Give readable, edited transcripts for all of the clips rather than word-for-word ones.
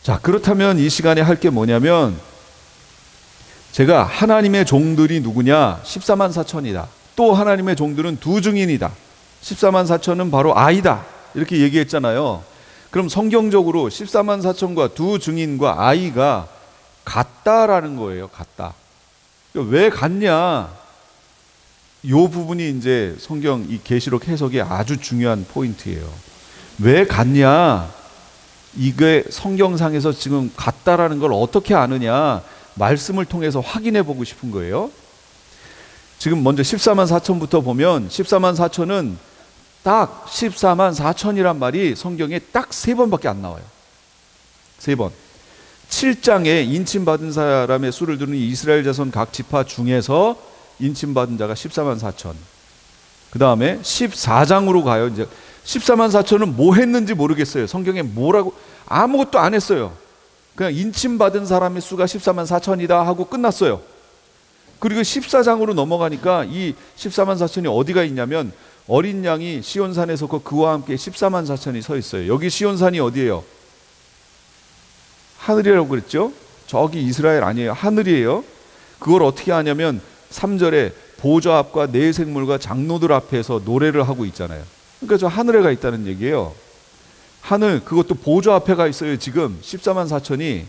자, 그렇다면 이 시간에 할 게 뭐냐면, 제가 하나님의 종들이 누구냐? 14만 4천이다. 또 하나님의 종들은 두 증인이다. 14만 4천은 바로 아이다. 이렇게 얘기했잖아요. 그럼 성경적으로 14만 4천과 두 증인과 아이가 같다라는 거예요. 같다. 왜 같냐? 이 부분이 이제 성경 이 계시록 해석의 아주 중요한 포인트예요. 왜 같냐? 이게 성경상에서 지금 같다라는 걸 어떻게 아느냐? 말씀을 통해서 확인해 보고 싶은 거예요. 지금 먼저 14만 4천부터 보면 14만 4천은 딱 14만 4천이란 말이 성경에 딱 3번밖에 안 나와요. 3번. 7장에 인침받은 사람의 수를 두는 이스라엘 자손 각 지파 중에서 인침받은 자가 14만 4천. 그 다음에 14장으로 가요. 이제 14만 4천은 뭐 했는지 모르겠어요. 성경에 뭐라고 아무것도 안 했어요. 그냥 인침받은 사람의 수가 14만 4천이다 하고 끝났어요. 그리고 14장으로 넘어가니까 이 14만 4천이 어디가 있냐면 어린 양이 시온산에 섰고 그와 함께 14만 4천이 서 있어요. 여기 시온산이 어디예요? 하늘이라고 그랬죠? 저기 이스라엘 아니에요. 하늘이에요. 그걸 어떻게 하냐면 3절에 보좌 앞과 네 생물과 장로들 앞에서 노래를 하고 있잖아요. 그러니까 저 하늘에 가 있다는 얘기예요. 하늘, 그것도 보좌 앞에 가 있어요. 지금 14만 4천이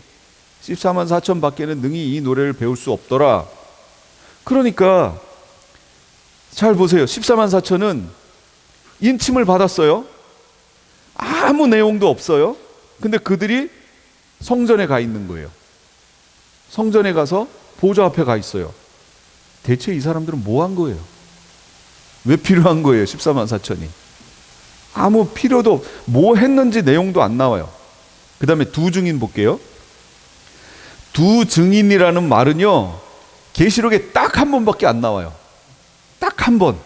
14만 4천 밖에는 능히 이 노래를 배울 수 없더라. 그러니까 잘 보세요. 14만 4천은 인침을 받았어요. 아무 내용도 없어요. 근데 그들이 성전에 가 있는 거예요. 성전에 가서 보좌 앞에 가 있어요. 대체 이 사람들은 뭐 한 거예요? 왜 필요한 거예요? 14만 4천이. 아무 필요도, 뭐 했는지 내용도 안 나와요. 그 다음에 두 증인 볼게요. 두 증인이라는 말은요, 계시록에 딱 한 번밖에 안 나와요. 딱 한 번.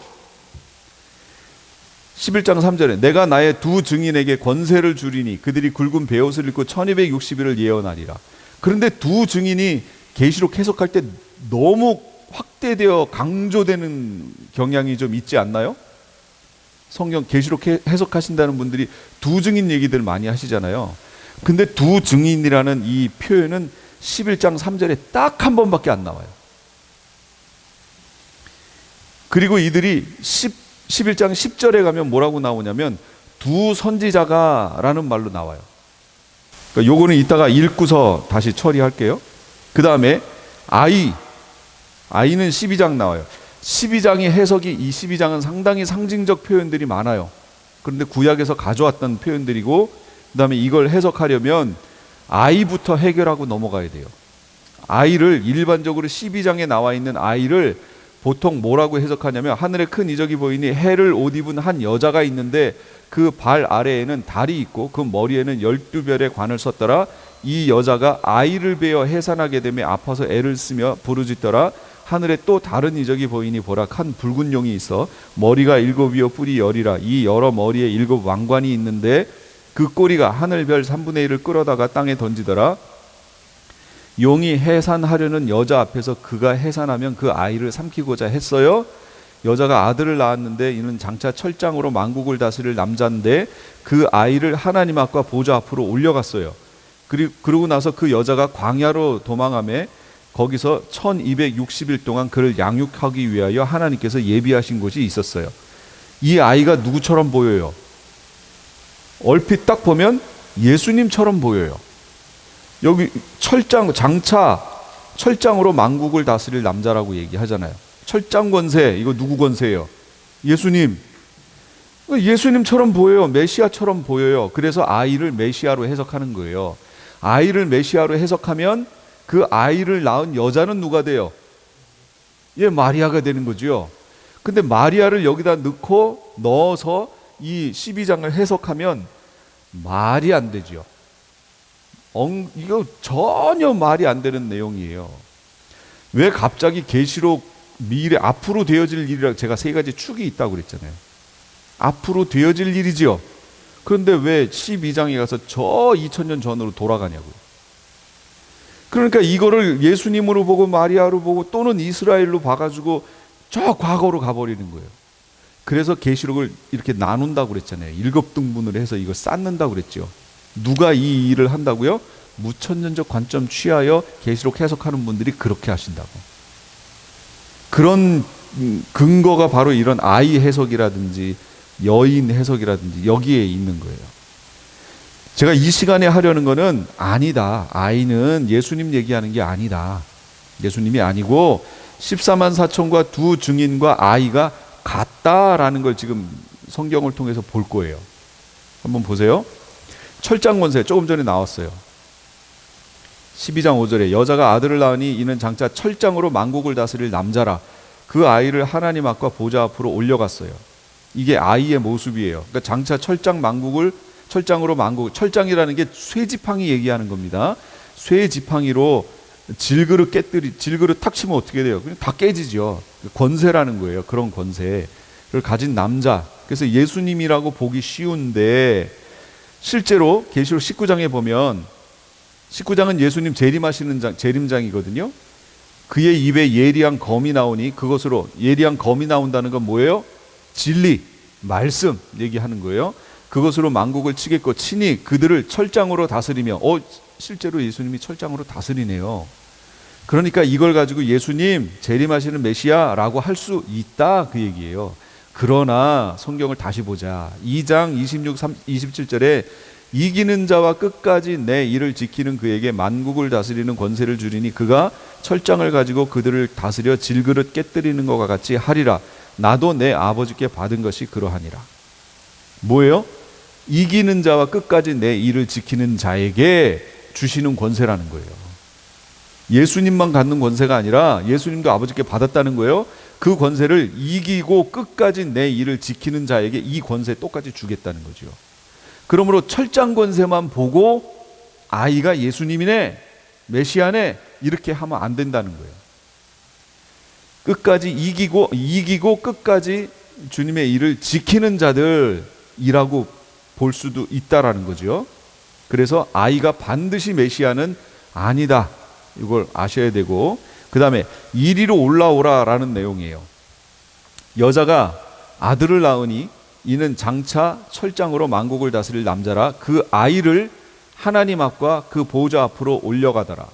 11장 3절에 내가 나의 두 증인에게 권세를 주리니 그들이 굵은 베옷을 입고 1260일을 예언하리라. 그런데 두 증인이 계시록 해석할 때 너무 확대되어 강조되는 경향이 좀 있지 않나요? 성경 계시록 해석하신다는 분들이 두 증인 얘기들 많이 하시잖아요. 근데 두 증인이라는 이 표현은 11장 3절에 딱 한 번밖에 안 나와요. 그리고 이들이 11장 10절에 가면 뭐라고 나오냐면 두 선지자가 라는 말로 나와요. 그러니까 요거는 이따가 읽고서 다시 처리할게요. 그 다음에 아이는 12장 나와요. 12장의 해석이, 이 12장은 상당히 상징적 표현들이 많아요. 그런데 구약에서 가져왔던 표현들이고, 그 다음에 이걸 해석하려면 아이부터 해결하고 넘어가야 돼요. 아이를 일반적으로 12장에 나와 있는 아이를 보통 뭐라고 해석하냐면 하늘에 큰 이적이 보이니 해를 옷 입은 한 여자가 있는데 그 발 아래에는 달이 있고 그 머리에는 12별의 관을 썼더라. 이 여자가 아이를 베어 해산하게 되며 아파서 애를 쓰며 부르짖더라. 하늘에 또 다른 이적이 보이니 보라, 한 붉은 용이 있어 머리가 7이요 뿔이 10이라. 이 여러 머리에 7 왕관이 있는데 그 꼬리가 하늘별 3분의 1을 끌어다가 땅에 던지더라. 용이 해산하려는 여자 앞에서 그가 해산하면 그 아이를 삼키고자 했어요. 여자가 아들을 낳았는데 이는 장차 철장으로 만국을 다스릴 남자인데 그 아이를 하나님 앞과 보좌 앞으로 올려갔어요. 그러고 나서 그 여자가 광야로 도망하며 거기서 1260일 동안 그를 양육하기 위하여 하나님께서 예비하신 곳이 있었어요. 이 아이가 누구처럼 보여요? 얼핏 딱 보면 예수님처럼 보여요. 여기 장차 철장으로 만국을 다스릴 남자라고 얘기하잖아요. 철장 권세, 이거 누구 권세예요? 예수님. 예수님처럼 보여요. 메시아처럼 보여요. 그래서 아이를 메시아로 해석하는 거예요. 아이를 메시아로 해석하면 그 아이를 낳은 여자는 누가 돼요? 마리아가 되는 거죠. 근데 마리아를 여기다 넣어서 이 12장을 해석하면 말이 안 되죠. 이거 전혀 말이 안 되는 내용이에요. 왜 갑자기 계시록 미래 앞으로 되어질 일이라, 제가 3가지 축이 있다고 그랬잖아요. 앞으로 되어질 일이지요. 그런데 왜 12장에 가서 저 2000년 전으로 돌아가냐고요. 그러니까 이거를 예수님으로 보고 마리아로 보고 또는 이스라엘로 봐가지고 저 과거로 가버리는 거예요. 그래서 계시록을 이렇게 나눈다고 그랬잖아요. 7등분을 해서 이거 쌓는다고 그랬죠. 누가 이 일을 한다고요? 무천년적 관점 취하여 계시록 해석하는 분들이 그렇게 하신다고. 그런 근거가 바로 이런 아이 해석이라든지 여인 해석이라든지 여기에 있는 거예요. 제가 이 시간에 하려는 거는 아니다. 아이는 예수님 얘기하는 게 아니다. 예수님이 아니고 14만 4천과 두 증인과 아이가 같다라는 걸 지금 성경을 통해서 볼 거예요. 한번 보세요. 철장 권세 조금 전에 나왔어요. 12장 5절에 여자가 아들을 낳으니 이는 장차 철장으로 만국을 다스릴 남자라. 그 아이를 하나님 앞과 보좌 앞으로 올려갔어요. 이게 아이의 모습이에요. 그러니까 장차 철장으로 만국, 철장이라는 게 쇠지팡이 얘기하는 겁니다. 쇠지팡이로 질그릇 탁 치면 어떻게 돼요? 그냥 다 깨지죠. 권세라는 거예요. 그런 권세를 가진 남자. 그래서 예수님이라고 보기 쉬운데 실제로 계시록 19장에 보면 19장은 예수님 재림하시는 재림장이거든요. 그의 입에 예리한 검이 나오니 그것으로 예리한 검이 나온다는 건 뭐예요? 진리, 말씀 얘기하는 거예요. 그것으로 만국을 치겠고 친히 그들을 철장으로 다스리며 실제로 예수님이 철장으로 다스리네요. 그러니까 이걸 가지고 예수님 재림하시는 메시아라고 할 수 있다 그 얘기예요. 그러나 성경을 다시 보자. 2장 26, 27절에 이기는 자와 끝까지 내 일을 지키는 그에게 만국을 다스리는 권세를 주리니 그가 철장을 가지고 그들을 다스려 질그릇 깨뜨리는 것과 같이 하리라. 나도 내 아버지께 받은 것이 그러하니라. 뭐예요? 이기는 자와 끝까지 내 일을 지키는 자에게 주시는 권세라는 거예요. 예수님만 갖는 권세가 아니라 예수님도 아버지께 받았다는 거예요. 그 권세를 이기고 끝까지 내 일을 지키는 자에게 이 권세 똑같이 주겠다는 거죠. 그러므로 철장 권세만 보고 아이가 예수님이네, 메시아네 이렇게 하면 안 된다는 거예요. 끝까지 이기고 끝까지 주님의 일을 지키는 자들이라고 볼 수도 있다라는 거죠. 그래서 아이가 반드시 메시아는 아니다. 이걸 아셔야 되고, 그 다음에 이리로 올라오라라는 내용이에요. 여자가 아들을 낳으니 이는 장차 철장으로 만국을 다스릴 남자라. 그 아이를 하나님 앞과 그 보좌 앞으로 올려가더라.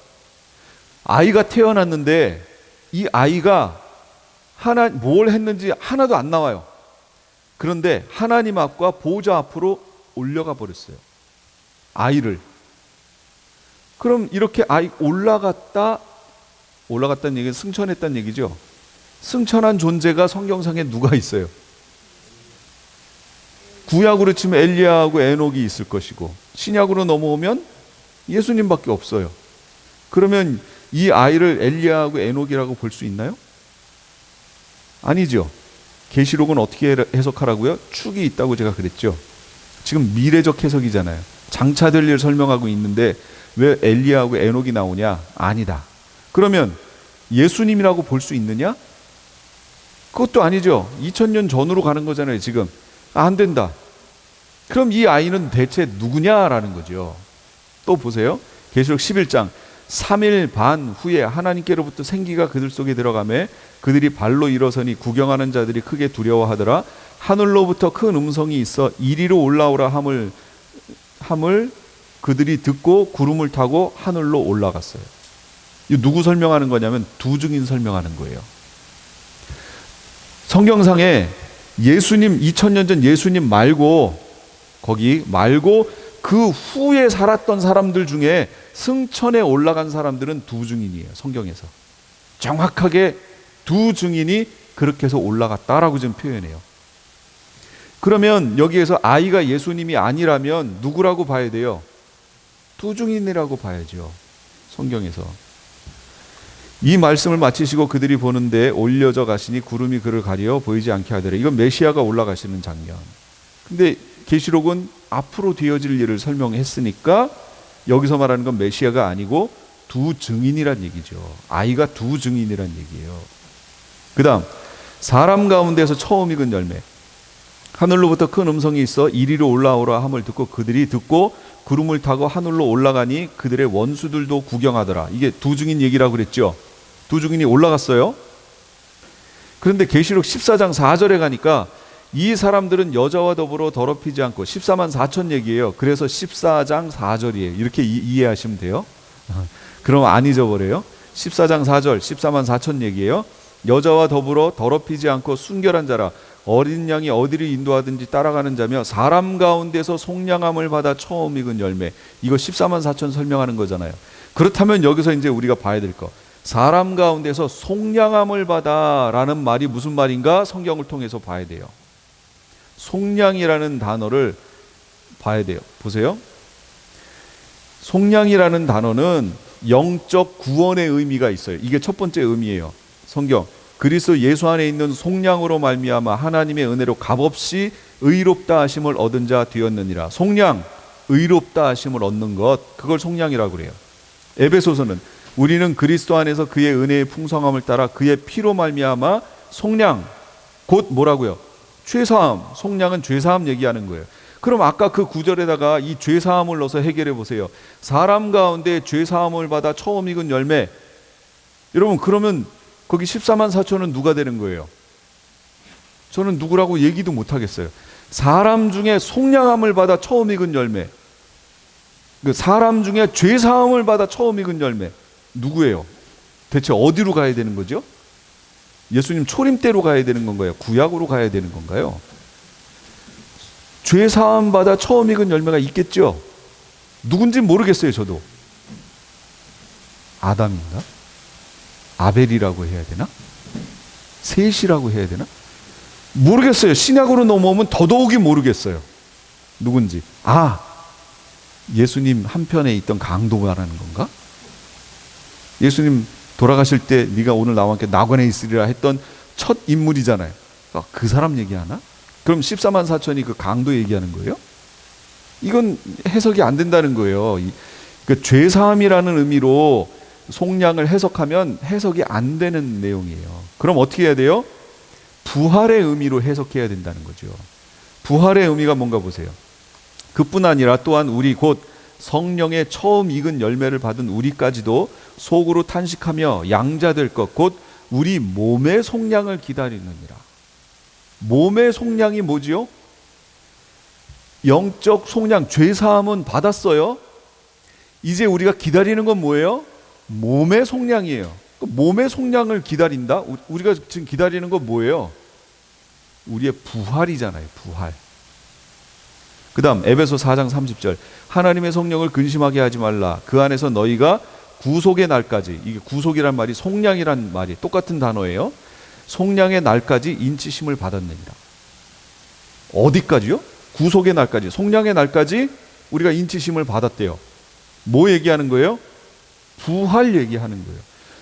아이가 태어났는데 이 아이가 뭘 했는지 하나도 안 나와요. 그런데 하나님 앞과 보좌 앞으로 올려가 버렸어요. 아이를. 그럼 이렇게 아이 올라갔다는 얘기는 승천했다는 얘기죠. 승천한 존재가 성경상에 누가 있어요? 구약으로 치면 엘리야하고 에녹이 있을 것이고 신약으로 넘어오면 예수님밖에 없어요. 그러면 이 아이를 엘리야하고 에녹이라고 볼 수 있나요? 아니죠. 계시록은 어떻게 해석하라고요? 축이 있다고 제가 그랬죠. 지금 미래적 해석이잖아요. 장차 될 일 설명하고 있는데 왜 엘리야하고 에녹이 나오냐? 아니다. 그러면 예수님이라고 볼 수 있느냐? 그것도 아니죠. 2000년 전으로 가는 거잖아요. 지금 안 된다. 그럼 이 아이는 대체 누구냐라는 거죠. 또 보세요. 계시록 11장 3일 반 후에 하나님께로부터 생기가 그들 속에 들어가매 그들이 발로 일어서니 구경하는 자들이 크게 두려워하더라. 하늘로부터 큰 음성이 있어 이리로 올라오라 함을 그들이 듣고 구름을 타고 하늘로 올라갔어요. 이 누구 설명하는 거냐면 두 증인 설명하는 거예요. 성경상에 예수님 2000년 전 예수님 말고 거기 말고 그 후에 살았던 사람들 중에 승천에 올라간 사람들은 두 증인이에요. 성경에서 정확하게 두 증인이 그렇게 해서 올라갔다라고 지금 표현해요. 그러면 여기에서 아이가 예수님이 아니라면 누구라고 봐야 돼요? 두 증인이라고 봐야죠. 성경에서. 이 말씀을 마치시고 그들이 보는데 올려져 가시니 구름이 그를 가려 보이지 않게 하더라. 이건 메시아가 올라가시는 장면. 근데 계시록은 앞으로 되어질 일을 설명했으니까 여기서 말하는 건 메시아가 아니고 두 증인이란 얘기죠. 아이가 두 증인이란 얘기예요. 그 다음 사람 가운데서 처음 익은 열매. 하늘로부터 큰 음성이 있어 이리로 올라오라 함을 듣고 그들이 듣고 구름을 타고 하늘로 올라가니 그들의 원수들도 구경하더라. 이게 두 증인 얘기라고 그랬죠. 두 증인이 올라갔어요. 그런데 계시록 14장 4절에 가니까 이 사람들은 여자와 더불어 더럽히지 않고 14만 4천 얘기예요. 그래서 14장 4절이에요. 이렇게 이해하시면 돼요. 그럼 안 잊어버려요. 14장 4절 14만 4천 얘기예요. 여자와 더불어 더럽히지 않고 순결한 자라, 어린 양이 어디를 인도하든지 따라가는 자며 사람 가운데서 속량함을 받아 처음 익은 열매. 이거 14만 4천 설명하는 거잖아요. 그렇다면 여기서 이제 우리가 봐야 될 거, 사람 가운데서 속량함을 받아 라는 말이 무슨 말인가 성경을 통해서 봐야 돼요. 속량이라는 단어를 봐야 돼요. 보세요. 속량이라는 단어는 영적 구원의 의미가 있어요. 이게 첫 번째 의미예요. 성경 그리스도 예수 안에 있는 속량으로 말미암아 하나님의 은혜로 값없이 의롭다 하심을 얻은 자 되었느니라. 속량, 의롭다 하심을 얻는 것, 그걸 속량이라고 그래요. 에베소서는 우리는 그리스도 안에서 그의 은혜의 풍성함을 따라 그의 피로 말미암아 속량, 곧 뭐라고요? 죄사함. 속량은 죄사함 얘기하는 거예요. 그럼 아까 그 구절에다가 이 죄사함을 넣어서 해결해 보세요. 사람 가운데 죄사함을 받아 처음 익은 열매. 여러분 그러면 거기 14만 4천은 누가 되는 거예요? 저는 누구라고 얘기도 못 하겠어요. 사람 중에 속량함을 받아 처음 익은 열매, 그 사람 중에 죄사함을 받아 처음 익은 열매, 누구예요? 대체 어디로 가야 되는 거죠? 예수님 초림때로 가야 되는 건가요? 구약으로 가야 되는 건가요? 죄사함 받아 처음 익은 열매가 있겠죠? 누군지 모르겠어요. 저도. 아담인가? 아벨이라고 해야 되나? 셋이라고 해야 되나? 모르겠어요. 신약으로 넘어오면 더더욱이 모르겠어요. 누군지. 아, 예수님 한편에 있던 강도 말하는 건가? 예수님 돌아가실 때 네가 오늘 나와 함께 낙원에 있으리라 했던 첫 인물이잖아요. 그 사람 얘기하나? 그럼 14만 4천이 그 강도 얘기하는 거예요? 이건 해석이 안 된다는 거예요. 그 죄사함이라는 의미로 속량을 해석하면 해석이 안 되는 내용이에요. 그럼 어떻게 해야 돼요? 부활의 의미로 해석해야 된다는 거죠. 부활의 의미가 뭔가 보세요. 그뿐 아니라 또한 우리 곧 성령의 처음 익은 열매를 받은 우리까지도 속으로 탄식하며 양자될 것 곧 우리 몸의 속량을 기다리느니라. 몸의 속량이 뭐지요? 영적 속량, 죄사함은 받았어요. 이제 우리가 기다리는 건 뭐예요? 몸의 속량이에요. 몸의 속량을 기다린다? 우리가 지금 기다리는 건 뭐예요? 우리의 부활이잖아요. 부활. 그 다음 에베소 4장 30절 하나님의 성령을 근심하게 하지 말라. 그 안에서 너희가 구속의 날까지, 이게 구속이란 말이 속량이란 말이 똑같은 단어예요. 속량의 날까지 인치심을 받았느니라. 어디까지요? 구속의 날까지, 속량의 날까지 우리가 인치심을 받았대요. 뭐 얘기하는 거예요? 부활 얘기하는 거예요.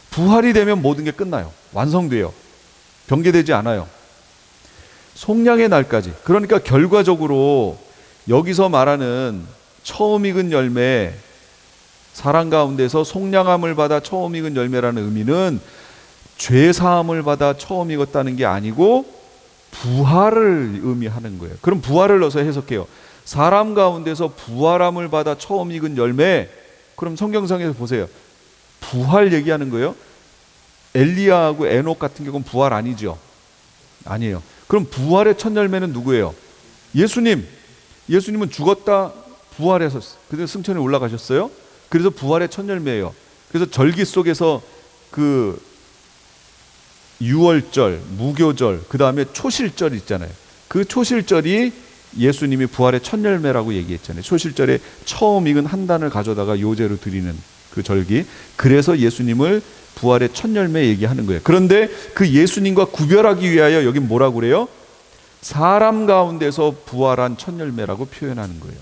부활이 되면 모든 게 끝나요. 완성돼요. 변개되지 않아요. 속량의 날까지. 그러니까 결과적으로 여기서 말하는 처음 익은 열매, 사람 가운데서 속량함을 받아 처음 익은 열매라는 의미는 죄사함을 받아 처음 익었다는 게 아니고 부활을 의미하는 거예요. 그럼 부활을 넣어서 해석해요. 사람 가운데서 부활함을 받아 처음 익은 열매. 그럼 성경상에서 보세요. 부활 얘기하는 거예요. 엘리야하고 에녹 같은 경우는 부활 아니죠? 아니에요. 그럼 부활의 첫 열매는 누구예요? 예수님. 예수님은 죽었다 부활해서 그래서 승천에 올라가셨어요. 그래서 부활의 첫 열매예요. 그래서 절기 속에서 그 유월절, 무교절, 그 다음에 초실절 있잖아요. 그 초실절이 예수님이 부활의 첫 열매라고 얘기했잖아요. 초실절에 처음 익은 한 단을 가져다가 요제로 드리는 그 절기. 그래서 예수님을 부활의 첫 열매 얘기하는 거예요. 그런데 그 예수님과 구별하기 위하여 여기 뭐라고 그래요? 사람 가운데서 부활한 첫 열매라고 표현하는 거예요.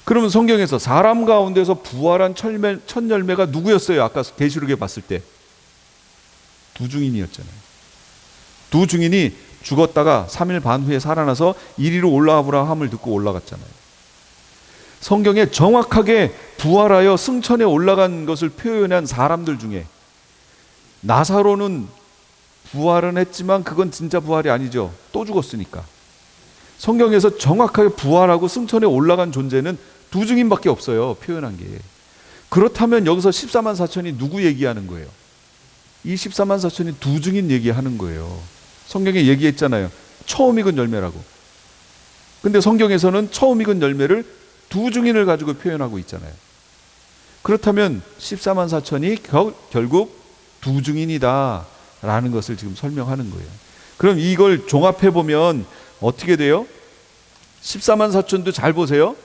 그러면 성경에서 사람 가운데서 부활한 첫 열매가 누구였어요? 아까 계시록에 봤을 때 두 증인이었잖아요. 두 증인이 죽었다가 3일 반 후에 살아나서 이리로 올라와 보라 함을 듣고 올라갔잖아요. 성경에 정확하게 부활하여 승천에 올라간 것을 표현한 사람들 중에 나사로는 부활은 했지만 그건 진짜 부활이 아니죠. 또 죽었으니까. 성경에서 정확하게 부활하고 승천에 올라간 존재는 두 증인밖에 없어요. 표현한 게. 그렇다면 여기서 14만 4천이 누구 얘기하는 거예요? 이 14만 4천이 두 증인 얘기하는 거예요. 성경에 얘기했잖아요. 처음 익은 열매라고. 근데 성경에서는 처음 익은 열매를 두 증인을 가지고 표현하고 있잖아요. 그렇다면 14만 4천이 결국 두 증인이다 라는 것을 지금 설명하는 거예요. 그럼 이걸 종합해 보면 어떻게 돼요? 14만 4천도 잘 보세요.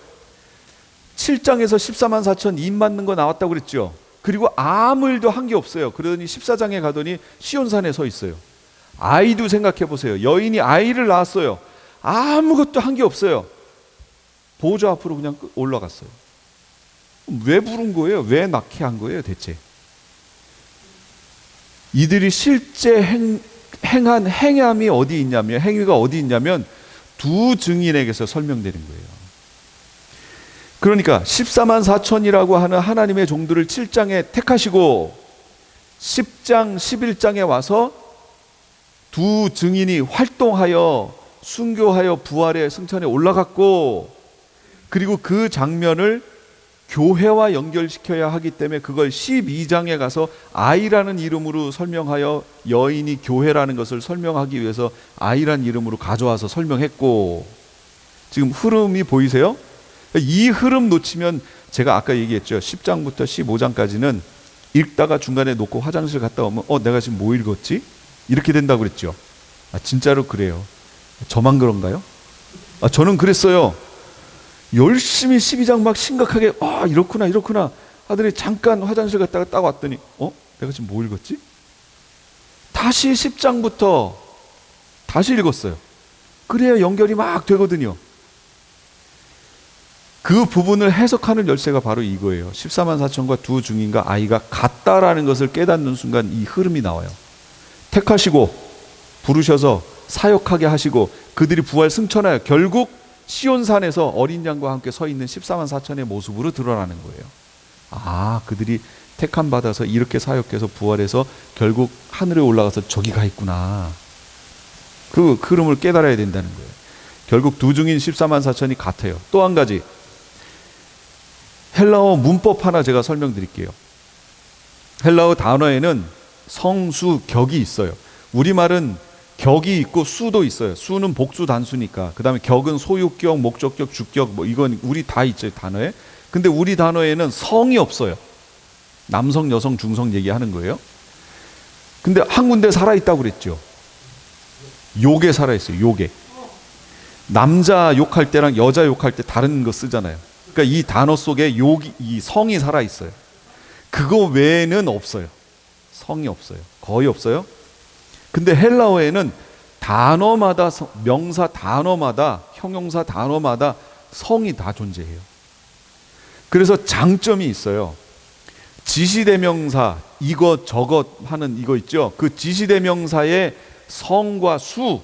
7장에서 14만 4천 입 맞는 거 나왔다고 그랬죠. 그리고 아무 일도 한 게 없어요. 그러더니 14장에 가더니 시온산에 서 있어요. 아이도 생각해 보세요. 여인이 아이를 낳았어요. 아무것도 한 게 없어요. 보좌 앞으로 그냥 올라갔어요. 왜 부른 거예요? 왜 낳게 한 거예요 대체? 이들이 실제 행한 행함이 어디 있냐면, 행위가 어디 있냐면 두 증인에게서 설명되는 거예요. 그러니까 14만 4천이라고 하는 하나님의 종들을 7장에 택하시고 10장 11장에 와서 두 증인이 활동하여 순교하여 부활의 승천에 올라갔고, 그리고 그 장면을 교회와 연결시켜야 하기 때문에 그걸 12장에 가서 아이라는 이름으로 설명하여 여인이 교회라는 것을 설명하기 위해서 아이라는 이름으로 가져와서 설명했고, 지금 흐름이 보이세요? 이 흐름 놓치면, 제가 아까 얘기했죠. 10장부터 15장까지는 읽다가 중간에 놓고 화장실 갔다 오면 내가 지금 뭐 읽었지? 이렇게 된다고 그랬죠. 진짜로 그래요. 저만 그런가요? 저는 그랬어요. 열심히 12장 막 심각하게 이렇구나 하더니 잠깐 화장실 갔다가 딱 왔더니 내가 지금 뭐 읽었지? 다시 10장부터 다시 읽었어요. 그래야 연결이 막 되거든요. 그 부분을 해석하는 열쇠가 바로 이거예요. 14만 4천과 두 증인과 아이가 같다라는 것을 깨닫는 순간 이 흐름이 나와요. 택하시고 부르셔서 사역하게 하시고 그들이 부활 승천하여 결국 시온산에서 어린 양과 함께 서 있는 14만 4천의 모습으로 드러나는 거예요. 그들이 택함 받아서 이렇게 사역해서 부활해서 결국 하늘에 올라가서 저기 가 있구나. 그 흐름을 깨달아야 된다는 거예요. 결국 두 증인 14만 4천이 같아요. 또 한 가지, 헬라어 문법 하나 제가 설명드릴게요. 헬라어 단어에는 성수 격이 있어요. 우리말은 격이 있고 수도 있어요. 수는 복수 단수니까. 그 다음에 격은 소유격, 목적격, 주격, 이건 우리 다 있죠 단어에. 근데 우리 단어에는 성이 없어요. 남성, 여성, 중성 얘기하는 거예요. 근데 한 군데 살아있다고 그랬죠. 욕에 살아있어요. 욕에. 남자 욕할 때랑 여자 욕할 때 다른 거 쓰잖아요. 그러니까 이 단어 속에 이 성이 살아있어요. 그거 외에는 없어요. 성이 없어요. 거의 없어요. 근데 헬라어에는 단어마다, 명사 단어마다, 형용사 단어마다 성이 다 존재해요. 그래서 장점이 있어요. 지시대명사 이것 저것 하는 이거 있죠. 그 지시대명사의 성과 수,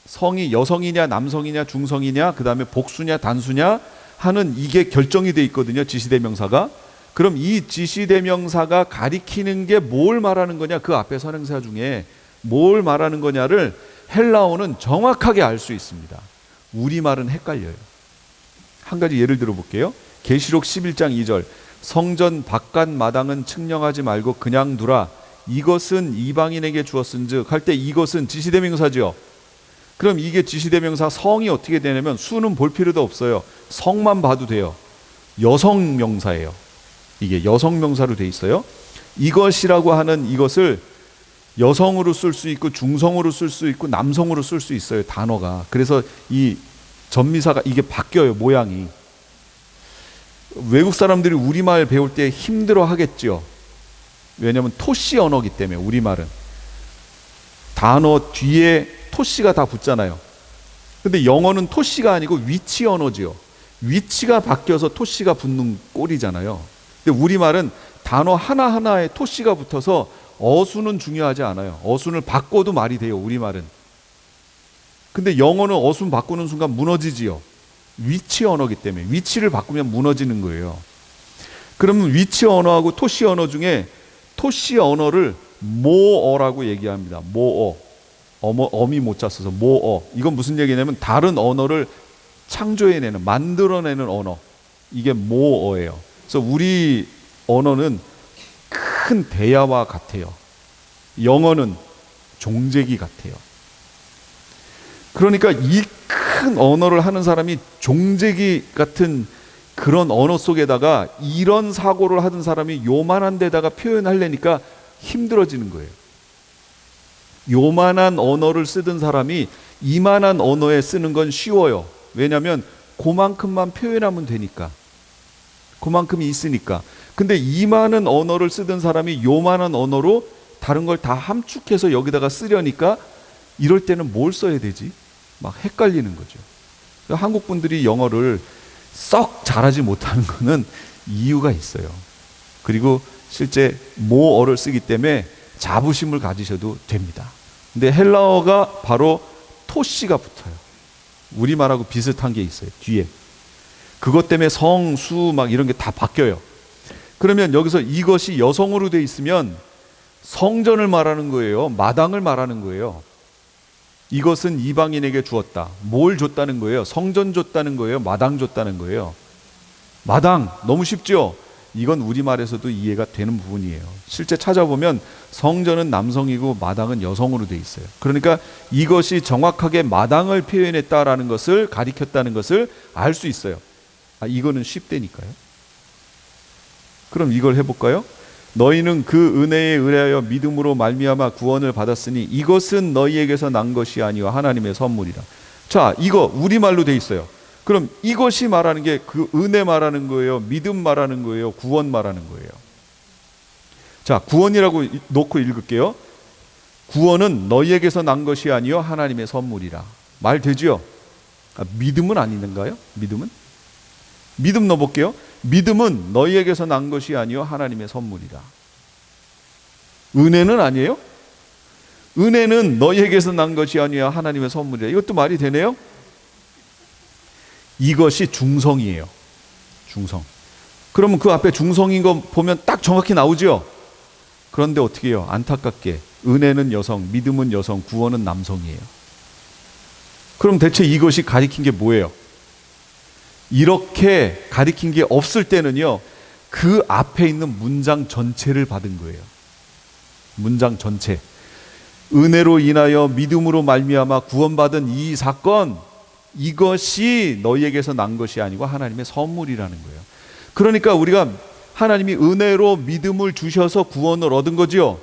성이 여성이냐 남성이냐 중성이냐 그 다음에 복수냐 단수냐 하는 이게 결정이 돼 있거든요. 지시대명사가. 그럼 이 지시대명사가 가리키는 게 뭘 말하는 거냐, 그 앞에 선행사 중에 뭘 말하는 거냐를 헬라어는 정확하게 알 수 있습니다. 우리말은 헷갈려요. 한 가지 예를 들어 볼게요. 계시록 11장 2절 성전 바깥 마당은 측량하지 말고 그냥 두라. 이것은 이방인에게 주었은즉 할 때 이것은 지시대명사죠. 그럼 이게 지시대명사 성이 어떻게 되냐면 수는 볼 필요도 없어요. 성만 봐도 돼요. 여성명사예요. 이게 여성명사로 돼 있어요. 이것이라고 하는 이것을 여성으로 쓸 수 있고 중성으로 쓸 수 있고 남성으로 쓸 수 있어요. 단어가. 그래서 이 전미사가 이게 바뀌어요. 모양이. 외국 사람들이 우리말 배울 때 힘들어 하겠죠. 왜냐하면 토시 언어이기 때문에. 우리말은 단어 뒤에 토시가 다 붙잖아요. 근데 영어는 토시가 아니고 위치 언어지요. 위치가 바뀌어서 토시가 붙는 꼴이잖아요. 근데 우리말은 단어 하나하나에 토시가 붙어서 어수는 중요하지 않아요. 어순을 바꿔도 말이 돼요. 우리말은. 근데 영어는 어순 바꾸는 순간 무너지지요. 위치 언어이기 때문에. 위치를 바꾸면 무너지는 거예요. 그러면 위치 언어하고 토시 언어 중에 토시 언어를 모어라고 얘기합니다. 모어. 어미 못자 써서 모어. 이건 무슨 얘기냐면 다른 언어를 창조해내는, 만들어내는 언어. 이게 모어예요. 그래서 우리 언어는 큰 대야와 같아요. 영어는 종제기 같아요. 그러니까 이 큰 언어를 하는 사람이 종재기 같은 그런 언어 속에다가 이런 사고를 하던 사람이 요만한 데다가 표현하려니까 힘들어지는 거예요. 요만한 언어를 쓰던 사람이 이만한 언어에 쓰는 건 쉬워요. 왜냐하면 그만큼만 표현하면 되니까. 그만큼이 있으니까. 근데 이만한 언어를 쓰던 사람이 요만한 언어로 다른 걸 다 함축해서 여기다가 쓰려니까 이럴 때는 뭘 써야 되지? 막 헷갈리는 거죠. 한국 분들이 영어를 썩 잘하지 못하는 거는 이유가 있어요. 그리고 실제 모어를 쓰기 때문에 자부심을 가지셔도 됩니다. 근데 헬라어가 바로 토씨가 붙어요. 우리말하고 비슷한 게 있어요. 뒤에. 그것 때문에 성, 수 막 이런 게 다 바뀌어요. 그러면 여기서 이것이 여성으로 돼 있으면 성전을 말하는 거예요? 마당을 말하는 거예요? 이것은 이방인에게 주었다. 뭘 줬다는 거예요? 성전 줬다는 거예요? 마당 줬다는 거예요? 마당, 너무 쉽죠? 이건 우리말에서도 이해가 되는 부분이에요. 실제 찾아보면 성전은 남성이고 마당은 여성으로 돼 있어요. 그러니까 이것이 정확하게 마당을 표현했다라는 것을 가리켰다는 것을 알 수 있어요. 이거는 쉽다니까요. 그럼 이걸 해볼까요? 너희는 그 은혜에 의하여 믿음으로 말미암아 구원을 받았으니 이것은 너희에게서 난 것이 아니와 하나님의 선물이라. 자, 이거 우리말로 돼 있어요. 그럼 이것이 말하는 게 그 은혜 말하는 거예요? 믿음 말하는 거예요? 구원 말하는 거예요? 자, 구원이라고 놓고 읽을게요. 구원은 너희에게서 난 것이 아니요 하나님의 선물이라. 말 되죠? 믿음은 아닌가요? 믿음은? 믿음 넣어볼게요. 믿음은 너희에게서 난 것이 아니요 하나님의 선물이라. 은혜는 아니에요? 은혜는 너희에게서 난 것이 아니요 하나님의 선물이라. 이것도 말이 되네요? 이것이 중성이에요. 중성. 그러면 그 앞에 중성인 거 보면 딱 정확히 나오죠? 그런데 어떻게 해요? 안타깝게 은혜는 여성, 믿음은 여성, 구원은 남성이에요. 그럼 대체 이것이 가리킨 게 뭐예요? 이렇게 가리킨 게 없을 때는요, 그 앞에 있는 문장 전체를 받은 거예요. 문장 전체. 은혜로 인하여 믿음으로 말미암아 구원받은 이 사건, 이것이 너희에게서 난 것이 아니고 하나님의 선물이라는 거예요. 그러니까 우리가 하나님이 은혜로 믿음을 주셔서 구원을 얻은 거지요.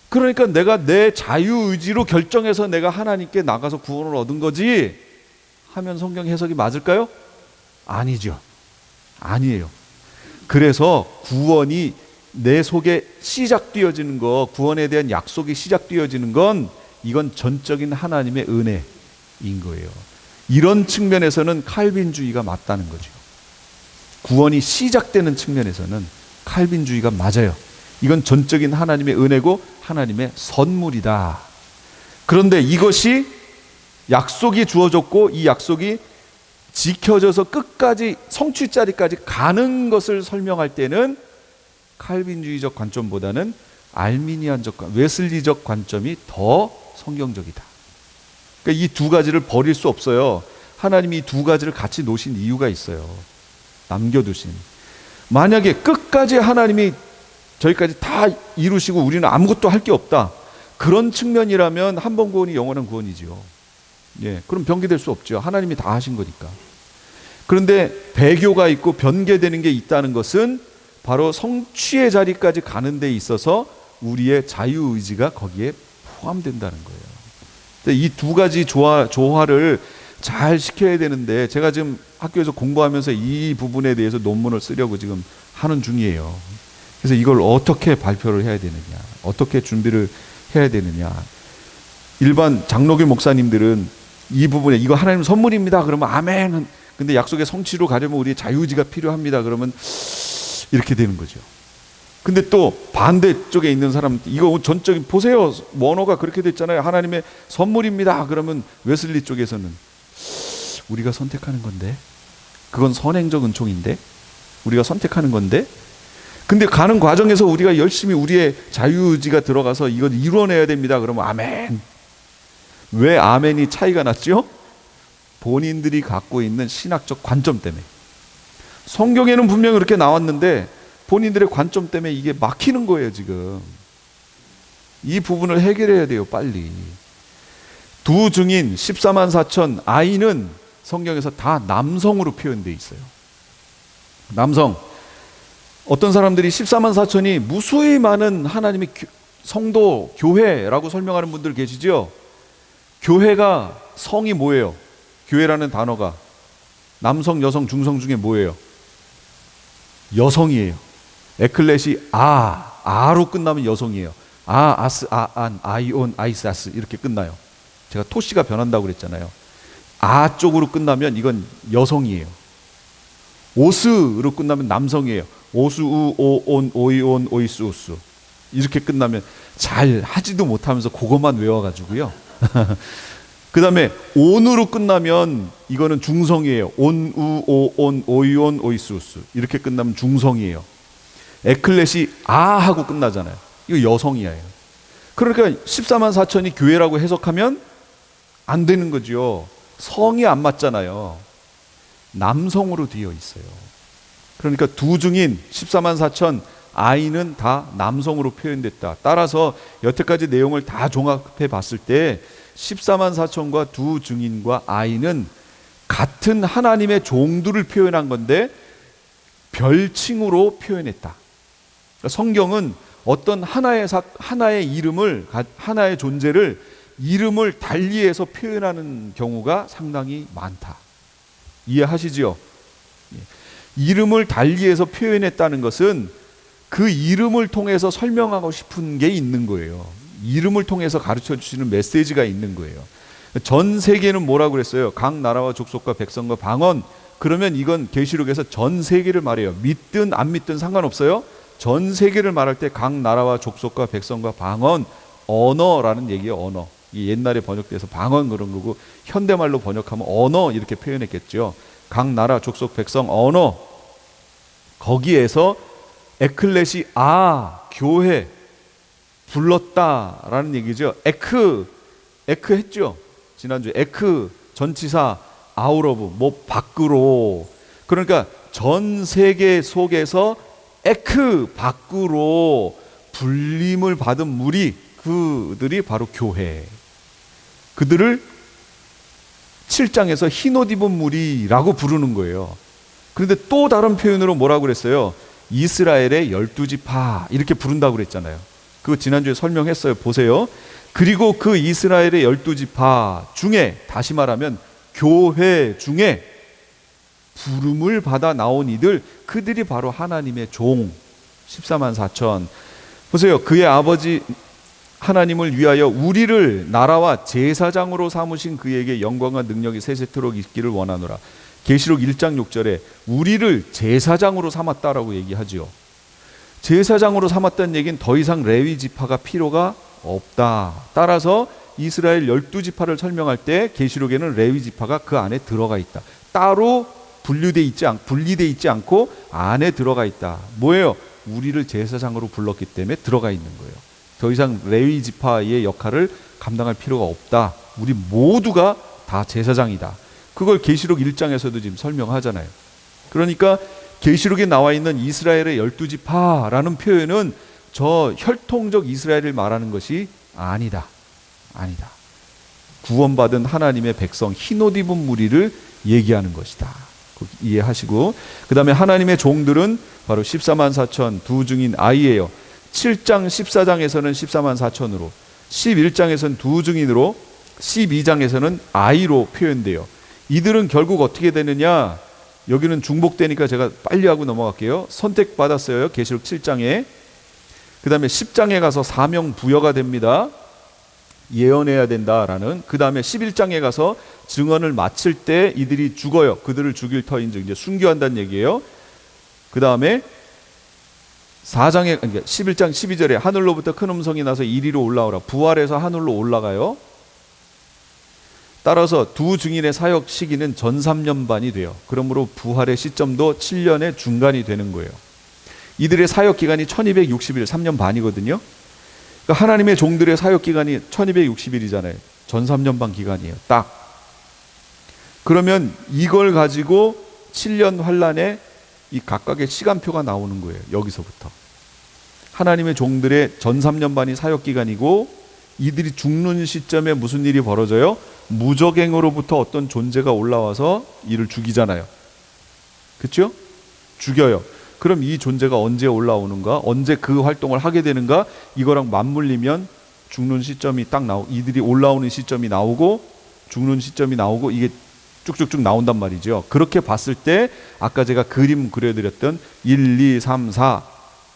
그러니까 내가 내 자유의지로 결정해서 내가 하나님께 나가서 구원을 얻은 거지 하면 성경 해석이 맞을까요? 아니죠. 아니에요. 그래서 구원이 내 속에 시작되어지는 거, 구원에 대한 약속이 시작되어지는 건 이건 전적인 하나님의 은혜인 거예요. 이런 측면에서는 칼빈주의가 맞다는 거죠. 구원이 시작되는 측면에서는 칼빈주의가 맞아요. 이건 전적인 하나님의 은혜고 하나님의 선물이다. 그런데 이것이 약속이 주어졌고 이 약속이 지켜져서 끝까지 성취자리까지 가는 것을 설명할 때는 칼빈주의적 관점보다는 알미니안적, 웨슬리적 관점이 더 성경적이다. 그러니까 이 두 가지를 버릴 수 없어요. 하나님이 이 두 가지를 같이 놓으신 이유가 있어요. 남겨두신. 만약에 끝까지 하나님이 저희까지 다 이루시고 우리는 아무것도 할 게 없다. 그런 측면이라면 한 번 구원이 영원한 구원이지요. 예, 그럼 변개될 수 없죠. 하나님이 다 하신 거니까. 그런데 배교가 있고 변개되는 게 있다는 것은 바로 성취의 자리까지 가는 데 있어서 우리의 자유의지가 거기에 포함된다는 거예요. 이 두 가지 조화를 잘 시켜야 되는데 제가 지금 학교에서 공부하면서 이 부분에 대해서 논문을 쓰려고 지금 하는 중이에요. 그래서 이걸 어떻게 발표를 해야 되느냐, 어떻게 준비를 해야 되느냐. 일반 장로교 목사님들은 이 부분에 이거 하나님 선물입니다. 그러면 아멘. 근데 약속의 성취로 가려면 우리의 자유의지가 필요합니다. 그러면 이렇게 되는 거죠. 근데 또 반대쪽에 있는 사람 이거 전적인 보세요. 원어가 그렇게 됐잖아요. 하나님의 선물입니다. 그러면 웨슬리 쪽에서는 우리가 선택하는 건데 그건 선행적 은총인데 우리가 선택하는 건데 근데 가는 과정에서 우리가 열심히 우리의 자유의지가 들어가서 이걸 이루어내야 됩니다. 그러면 아멘. 왜 아멘이 차이가 났죠? 본인들이 갖고 있는 신학적 관점 때문에. 성경에는 분명히 그렇게 나왔는데 본인들의 관점 때문에 이게 막히는 거예요. 지금 이 부분을 해결해야 돼요. 빨리. 두 증인 14만 4천 아이는 성경에서 다 남성으로 표현되어 있어요. 남성. 어떤 사람들이 14만 4천이 무수히 많은 하나님의 성도, 교회라고 설명하는 분들 계시죠? 교회가 성이 뭐예요? 교회라는 단어가 남성, 여성, 중성 중에 뭐예요? 여성이에요. 에클레시 아로 끝나면 여성이에요. 아스, 안, 아이온, 아이사스 이렇게 끝나요. 제가 토시가 변한다고 그랬잖아요. 아 쪽으로 끝나면 이건 여성이에요. 오스로 끝나면 남성이에요. 오스우, 오온, 오이온, 오이스우스 이렇게 끝나면 잘 하지도 못하면서 그것만 외워가지고요. 그 다음에 온으로 끝나면 이거는 중성이에요. 온, 우, 오, 온, 오이온, 오이스우스 이렇게 끝나면 중성이에요. 에클레시 하고 끝나잖아요. 이거 여성이에요. 그러니까 14만 4천이 교회라고 해석하면 안 되는 거죠. 성이 안 맞잖아요. 남성으로 되어 있어요. 그러니까 두 증인 14만 4천 아이는 다 남성으로 표현됐다. 따라서 여태까지 내용을 다 종합해 봤을 때 14만 4천과 두 증인과 아이는 같은 하나님의 종들을 표현한 건데 별칭으로 표현했다. 그러니까 성경은 어떤 하나의 이름을, 하나의 존재를 이름을 달리해서 표현하는 경우가 상당히 많다. 이해하시지요? 이름을 달리해서 표현했다는 것은 그 이름을 통해서 설명하고 싶은 게 있는 거예요. 이름을 통해서 가르쳐 주시는 메시지가 있는 거예요. 전 세계는 뭐라고 그랬어요? 각 나라와 족속과 백성과 방언. 그러면 이건 계시록에서 전 세계를 말해요. 믿든 안 믿든 상관없어요. 전 세계를 말할 때 각 나라와 족속과 백성과 방언, 언어라는 얘기예요. 언어. 이 옛날에 번역돼서 방언 그런 거고 현대말로 번역하면 언어 이렇게 표현했겠죠. 각 나라, 족속, 백성, 언어. 거기에서 에클레시 교회 불렀다라는 얘기죠. 에크 했죠. 지난주에 에크 전치사 아우러브 뭐 밖으로. 그러니까 전 세계 속에서 에크 밖으로 불림을 받은 무리, 그들이 바로 교회. 그들을 7장에서 흰옷 입은 무리라고 부르는 거예요. 그런데 또 다른 표현으로 뭐라고 그랬어요? 이스라엘의 12지파 이렇게 부른다고 그랬잖아요. 그거 지난주에 설명했어요. 보세요. 그리고 그 이스라엘의 12지파 중에, 다시 말하면 교회 중에 부름을 받아 나온 이들, 그들이 바로 하나님의 종 14만 4천. 보세요. 그의 아버지 하나님을 위하여 우리를 나라와 제사장으로 삼으신 그에게 영광과 능력이 세세토록 있기를 원하노라. 계시록 1장 6절에 우리를 제사장으로 삼았다라고 얘기하죠. 제사장으로 삼았다는 얘기는 더 이상 레위 지파가 필요가 없다. 따라서 이스라엘 12지파를 설명할 때 계시록에는 레위 지파가 그 안에 들어가 있다. 따로 분리돼 있지 않고 안에 들어가 있다. 뭐예요? 우리를 제사장으로 불렀기 때문에 들어가 있는 거예요. 더 이상 레위 지파의 역할을 감당할 필요가 없다. 우리 모두가 다 제사장이다. 그걸 계시록 1장에서도 지금 설명하잖아요. 그러니까 계시록에 나와 있는 이스라엘의 12지파라는 표현은 저 혈통적 이스라엘을 말하는 것이 아니다. 구원받은 하나님의 백성, 흰옷 입은 무리를 얘기하는 것이다. 이해하시고, 그 다음에 하나님의 종들은 바로 14만 4천 두 증인 아이예요. 7장 14장에서는 14만 4천으로, 11장에서는 두 증인으로, 12장에서는 아이로 표현돼요. 이들은 결국 어떻게 되느냐? 여기는 중복되니까 제가 빨리 하고 넘어갈게요. 선택받았어요. 계시록 7장에. 그 다음에 10장에 가서 사명 부여가 됩니다. 예언해야 된다라는. 그 다음에 11장에 가서 증언을 마칠 때 이들이 죽어요. 그들을 죽일 터인즉 이제 순교한다는 얘기예요. 그 다음에 4장에, 그러니까 11장 12절에 하늘로부터 큰 음성이 나서 이리로 올라오라. 부활해서 하늘로 올라가요. 따라서 두 증인의 사역 시기는 전 3년 반이 돼요. 그러므로 부활의 시점도 7년의 중간이 되는 거예요. 이들의 사역 기간이 1260일, 3년 반이거든요. 그러니까 하나님의 종들의 사역 기간이 1260일이잖아요. 전 3년 반 기간이에요. 딱. 그러면 이걸 가지고 7년 환란에 이 각각의 시간표가 나오는 거예요. 여기서부터. 하나님의 종들의 전 3년 반이 사역 기간이고 이들이 죽는 시점에 무슨 일이 벌어져요? 무적행으로부터 어떤 존재가 올라와서 이를 죽이잖아요. 그렇죠? 죽여요. 그럼 이 존재가 언제 올라오는가? 언제 그 활동을 하게 되는가? 이거랑 맞물리면 죽는 시점이 딱 이들이 올라오는 시점이 나오고 죽는 시점이 나오고 이게 쭉쭉쭉 나온단 말이죠. 그렇게 봤을 때 아까 제가 그림 그려드렸던 1, 2, 3, 4,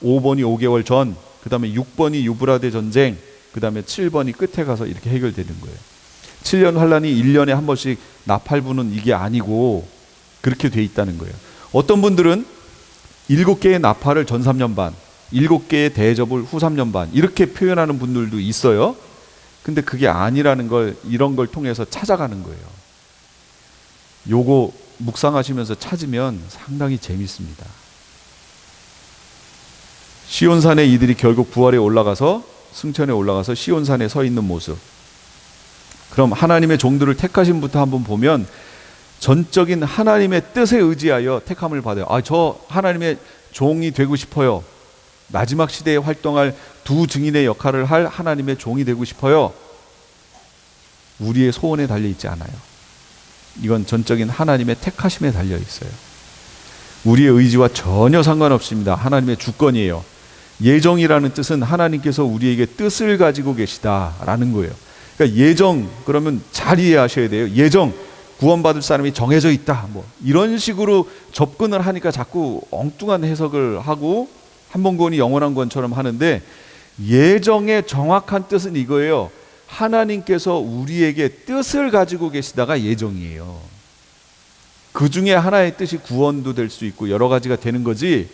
5번이 5개월 전, 그 다음에 6번이 유브라데 전쟁, 그 다음에 7번이 끝에 가서 이렇게 해결되는 거예요. 7년 환란이 1년에 한 번씩 나팔부는 이게 아니고 그렇게 돼 있다는 거예요. 어떤 분들은 7개의 나팔을 전 3년 반, 7개의 대접을 후 3년 반 이렇게 표현하는 분들도 있어요. 근데 그게 아니라는 걸 이런 걸 통해서 찾아가는 거예요. 요거 묵상하시면서 찾으면 상당히 재밌습니다. 시온산에 이들이 결국 부활에 올라가서 승천에 올라가서 시온산에 서 있는 모습. 그럼 하나님의 종들을 택하신 부터 한번 보면 전적인 하나님의 뜻에 의지하여 택함을 받아요. 저 하나님의 종이 되고 싶어요. 마지막 시대에 활동할 두 증인의 역할을 할 하나님의 종이 되고 싶어요. 우리의 소원에 달려있지 않아요. 이건 전적인 하나님의 택하심에 달려있어요. 우리의 의지와 전혀 상관없습니다. 하나님의 주권이에요. 예정이라는 뜻은 하나님께서 우리에게 뜻을 가지고 계시다라는 거예요. 그러니까 예정, 그러면 잘 이해하셔야 돼요. 예정, 구원받을 사람이 정해져 있다. 이런 식으로 접근을 하니까 자꾸 엉뚱한 해석을 하고 한 번 구원이 영원한 구원처럼 하는데, 예정의 정확한 뜻은 이거예요. 하나님께서 우리에게 뜻을 가지고 계시다가 예정이에요. 그 중에 하나의 뜻이 구원도 될 수 있고 여러 가지가 되는 거지,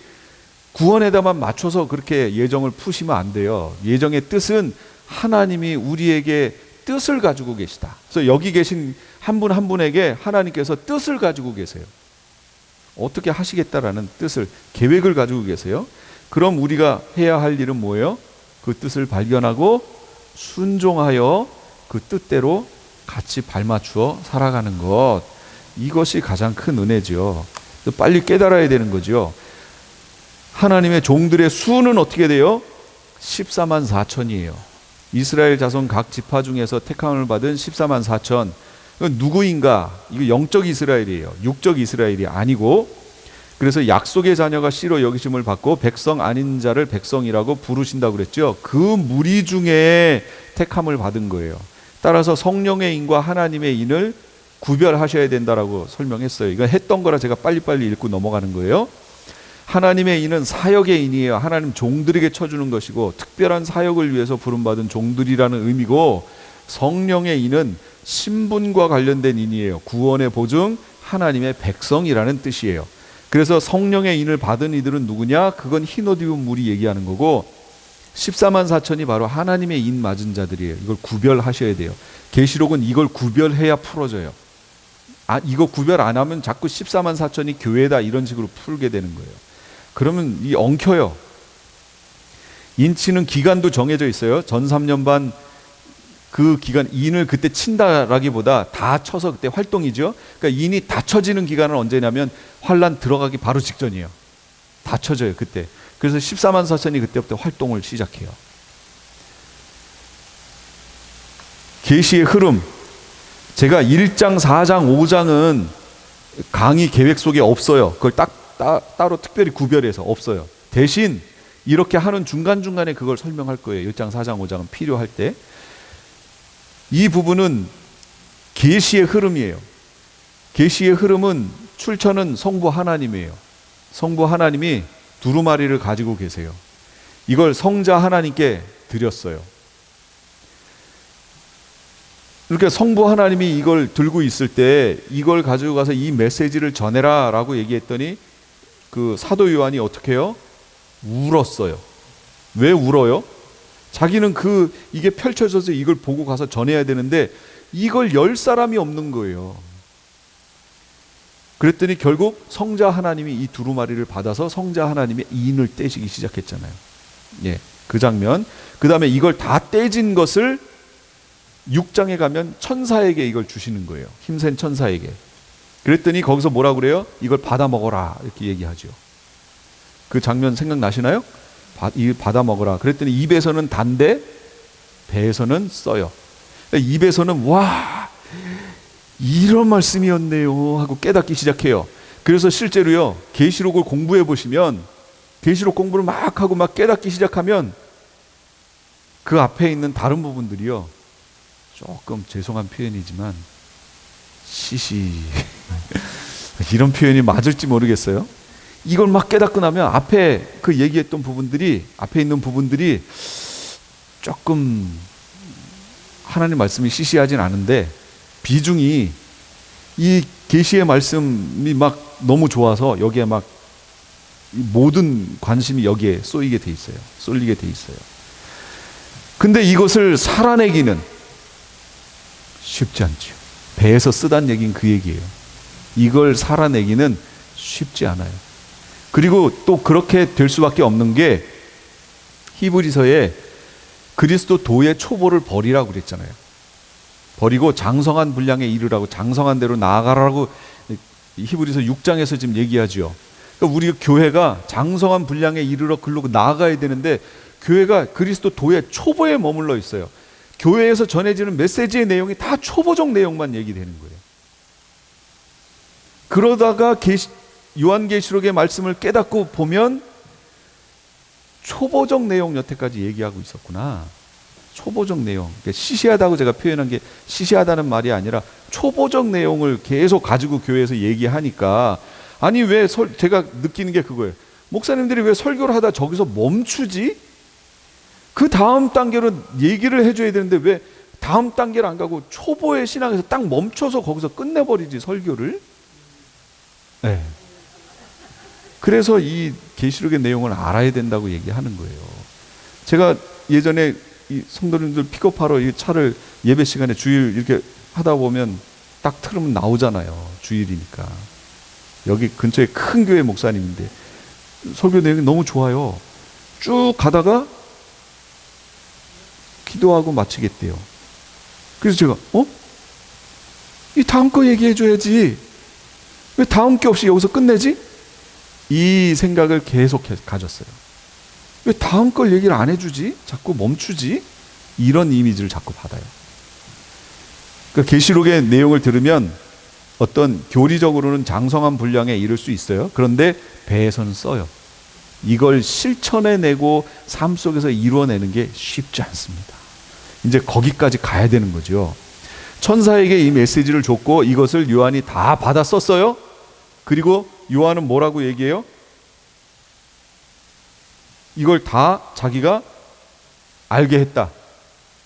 구원에다만 맞춰서 그렇게 예정을 푸시면 안 돼요. 예정의 뜻은 하나님이 우리에게 뜻을 가지고 계시다. 그래서 여기 계신 한 분 한 분에게 하나님께서 뜻을 가지고 계세요. 어떻게 하시겠다라는 뜻을, 계획을 가지고 계세요. 그럼 우리가 해야 할 일은 뭐예요? 그 뜻을 발견하고 순종하여 그 뜻대로 같이 발맞추어 살아가는 것. 이것이 가장 큰 은혜죠. 빨리 깨달아야 되는 거죠. 하나님의 종들의 수는 어떻게 돼요? 14만 4천이에요. 이스라엘 자손 각 지파 중에서 택함을 받은 14만 4천. 누구인가? 이거 영적 이스라엘이에요. 육적 이스라엘이 아니고. 그래서 약속의 자녀가 씨로 여기심을 받고 백성 아닌 자를 백성이라고 부르신다고 그랬죠. 그 무리 중에 택함을 받은 거예요. 따라서 성령의 인과 하나님의 인을 구별하셔야 된다라고 설명했어요. 이건 했던 거라 제가 빨리빨리 읽고 넘어가는 거예요. 하나님의 인은 사역의 인이에요. 하나님 종들에게 쳐주는 것이고 특별한 사역을 위해서 부름받은 종들이라는 의미고, 성령의 인은 신분과 관련된 인이에요. 구원의 보증, 하나님의 백성이라는 뜻이에요. 그래서 성령의 인을 받은 이들은 누구냐? 그건 흰옷 입은 무리 얘기하는 거고, 14만 4천이 바로 하나님의 인 맞은 자들이에요. 이걸 구별하셔야 돼요. 계시록은 이걸 구별해야 풀어져요. 이거 구별 안 하면 자꾸 14만 4천이 교회다 이런 식으로 풀게 되는 거예요. 그러면 이 엉켜요. 인치는 기간도 정해져 있어요. 전 3년 반 그 기간, 인을 그때 친다라기보다 다 쳐서 그때 활동이죠. 그러니까 인이 다 쳐지는 기간은 언제냐면 환란 들어가기 바로 직전이에요. 다 쳐져요 그때. 그래서 14만 4천이 그때부터 활동을 시작해요. 계시의 흐름, 제가 1장, 4장, 5장은 강의 계획 속에 없어요. 그걸 따로 특별히 구별해서 없어요. 대신 이렇게 하는 중간중간에 그걸 설명할 거예요. 1장, 4장, 5장은 필요할 때. 이 부분은 계시의 흐름이에요. 계시의 흐름은 출처는 성부 하나님이에요. 성부 하나님이 두루마리를 가지고 계세요. 이걸 성자 하나님께 드렸어요. 그러니까 성부 하나님이 이걸 들고 있을 때 이걸 가지고 가서 이 메시지를 전해라 라고 얘기했더니 그 사도 요한이 어떻게 해요? 울었어요. 왜 울어요? 자기는 이게 펼쳐져서 이걸 보고 가서 전해야 되는데 이걸 열 사람이 없는 거예요. 그랬더니 결국 성자 하나님이 이 두루마리를 받아서 성자 하나님의 인을 떼시기 시작했잖아요. 예, 그 장면. 그 다음에 이걸 다 떼진 것을 6장에 가면 천사에게 이걸 주시는 거예요. 힘센 천사에게. 그랬더니 거기서 뭐라고 그래요? 이걸 받아 먹어라 이렇게 얘기하죠. 그 장면 생각나시나요? 이 받아 먹어라. 그랬더니 입에서는 단데 배에서는 써요. 입에서는 와, 이런 말씀이었네요 하고 깨닫기 시작해요. 그래서 실제로요, 계시록을 공부해 보시면, 계시록 공부를 막 하고 막 깨닫기 시작하면 그 앞에 있는 다른 부분들이요, 조금 죄송한 표현이지만 시시 이런 표현이 맞을지 모르겠어요. 이걸 막 깨닫고 나면 앞에 그 얘기했던 부분들이, 앞에 있는 부분들이 조금 하나님 말씀이 시시하진 않은데 비중이, 이 계시의 말씀이 막 너무 좋아서 여기에 막 모든 관심이 여기에 쏠리게 돼 있어요. 근데 이것을 살아내기는 쉽지 않죠. 배에서 쓰단 얘기는 그 얘기예요. 이걸 살아내기는 쉽지 않아요. 그리고 또 그렇게 될 수밖에 없는 게, 히브리서에 그리스도 도의 초보를 버리라고 그랬잖아요. 버리고 장성한 분량에 이르라고, 장성한 대로 나아가라고 히브리서 6장에서 지금 얘기하죠. 그러니까 우리 교회가 장성한 분량에 이르러 글로 나아가야 되는데, 교회가 그리스도 도의 초보에 머물러 있어요. 교회에서 전해지는 메시지의 내용이 다 초보적 내용만 얘기되는 거예요. 그러다가 요한계시록의 말씀을 깨닫고 보면 초보적 내용 여태까지 얘기하고 있었구나. 초보적 내용. 그러니까 시시하다고 제가 표현한 게, 시시하다는 말이 아니라 초보적 내용을 계속 가지고 교회에서 얘기하니까, 아니 왜 제가 느끼는 게 그거예요. 목사님들이 왜 설교를 하다 저기서 멈추지? 그 다음 단계로 얘기를 해줘야 되는데 왜 다음 단계를 안 가고 초보의 신앙에서 딱 멈춰서 거기서 끝내버리지, 설교를? 네. 그래서 이 계시록의 내용을 알아야 된다고 얘기하는 거예요. 제가 예전에 이 성도님들 픽업하러 이 차를 예배 시간에 주일 이렇게 하다 보면 딱 틀으면 나오잖아요. 주일이니까. 여기 근처에 큰 교회 목사님인데 설교 내용이 너무 좋아요. 쭉 가다가 기도하고 마치겠대요. 그래서 제가 이 다음 거 얘기해 줘야지, 왜 다음 게 없이 여기서 끝내지? 이 생각을 계속 가졌어요. 왜 다음 걸 얘기를 안 해주지? 자꾸 멈추지? 이런 이미지를 자꾸 받아요. 그러니까 계시록의 내용을 들으면 어떤 교리적으로는 장성한 분량에 이를 수 있어요. 그런데 배에서는 써요. 이걸 실천해내고 삶 속에서 이루어내는 게 쉽지 않습니다. 이제 거기까지 가야 되는 거죠. 천사에게 이 메시지를 줬고 이것을 요한이 다 받아 썼어요. 그리고 요한은 뭐라고 얘기해요? 이걸 다 자기가 알게 했다.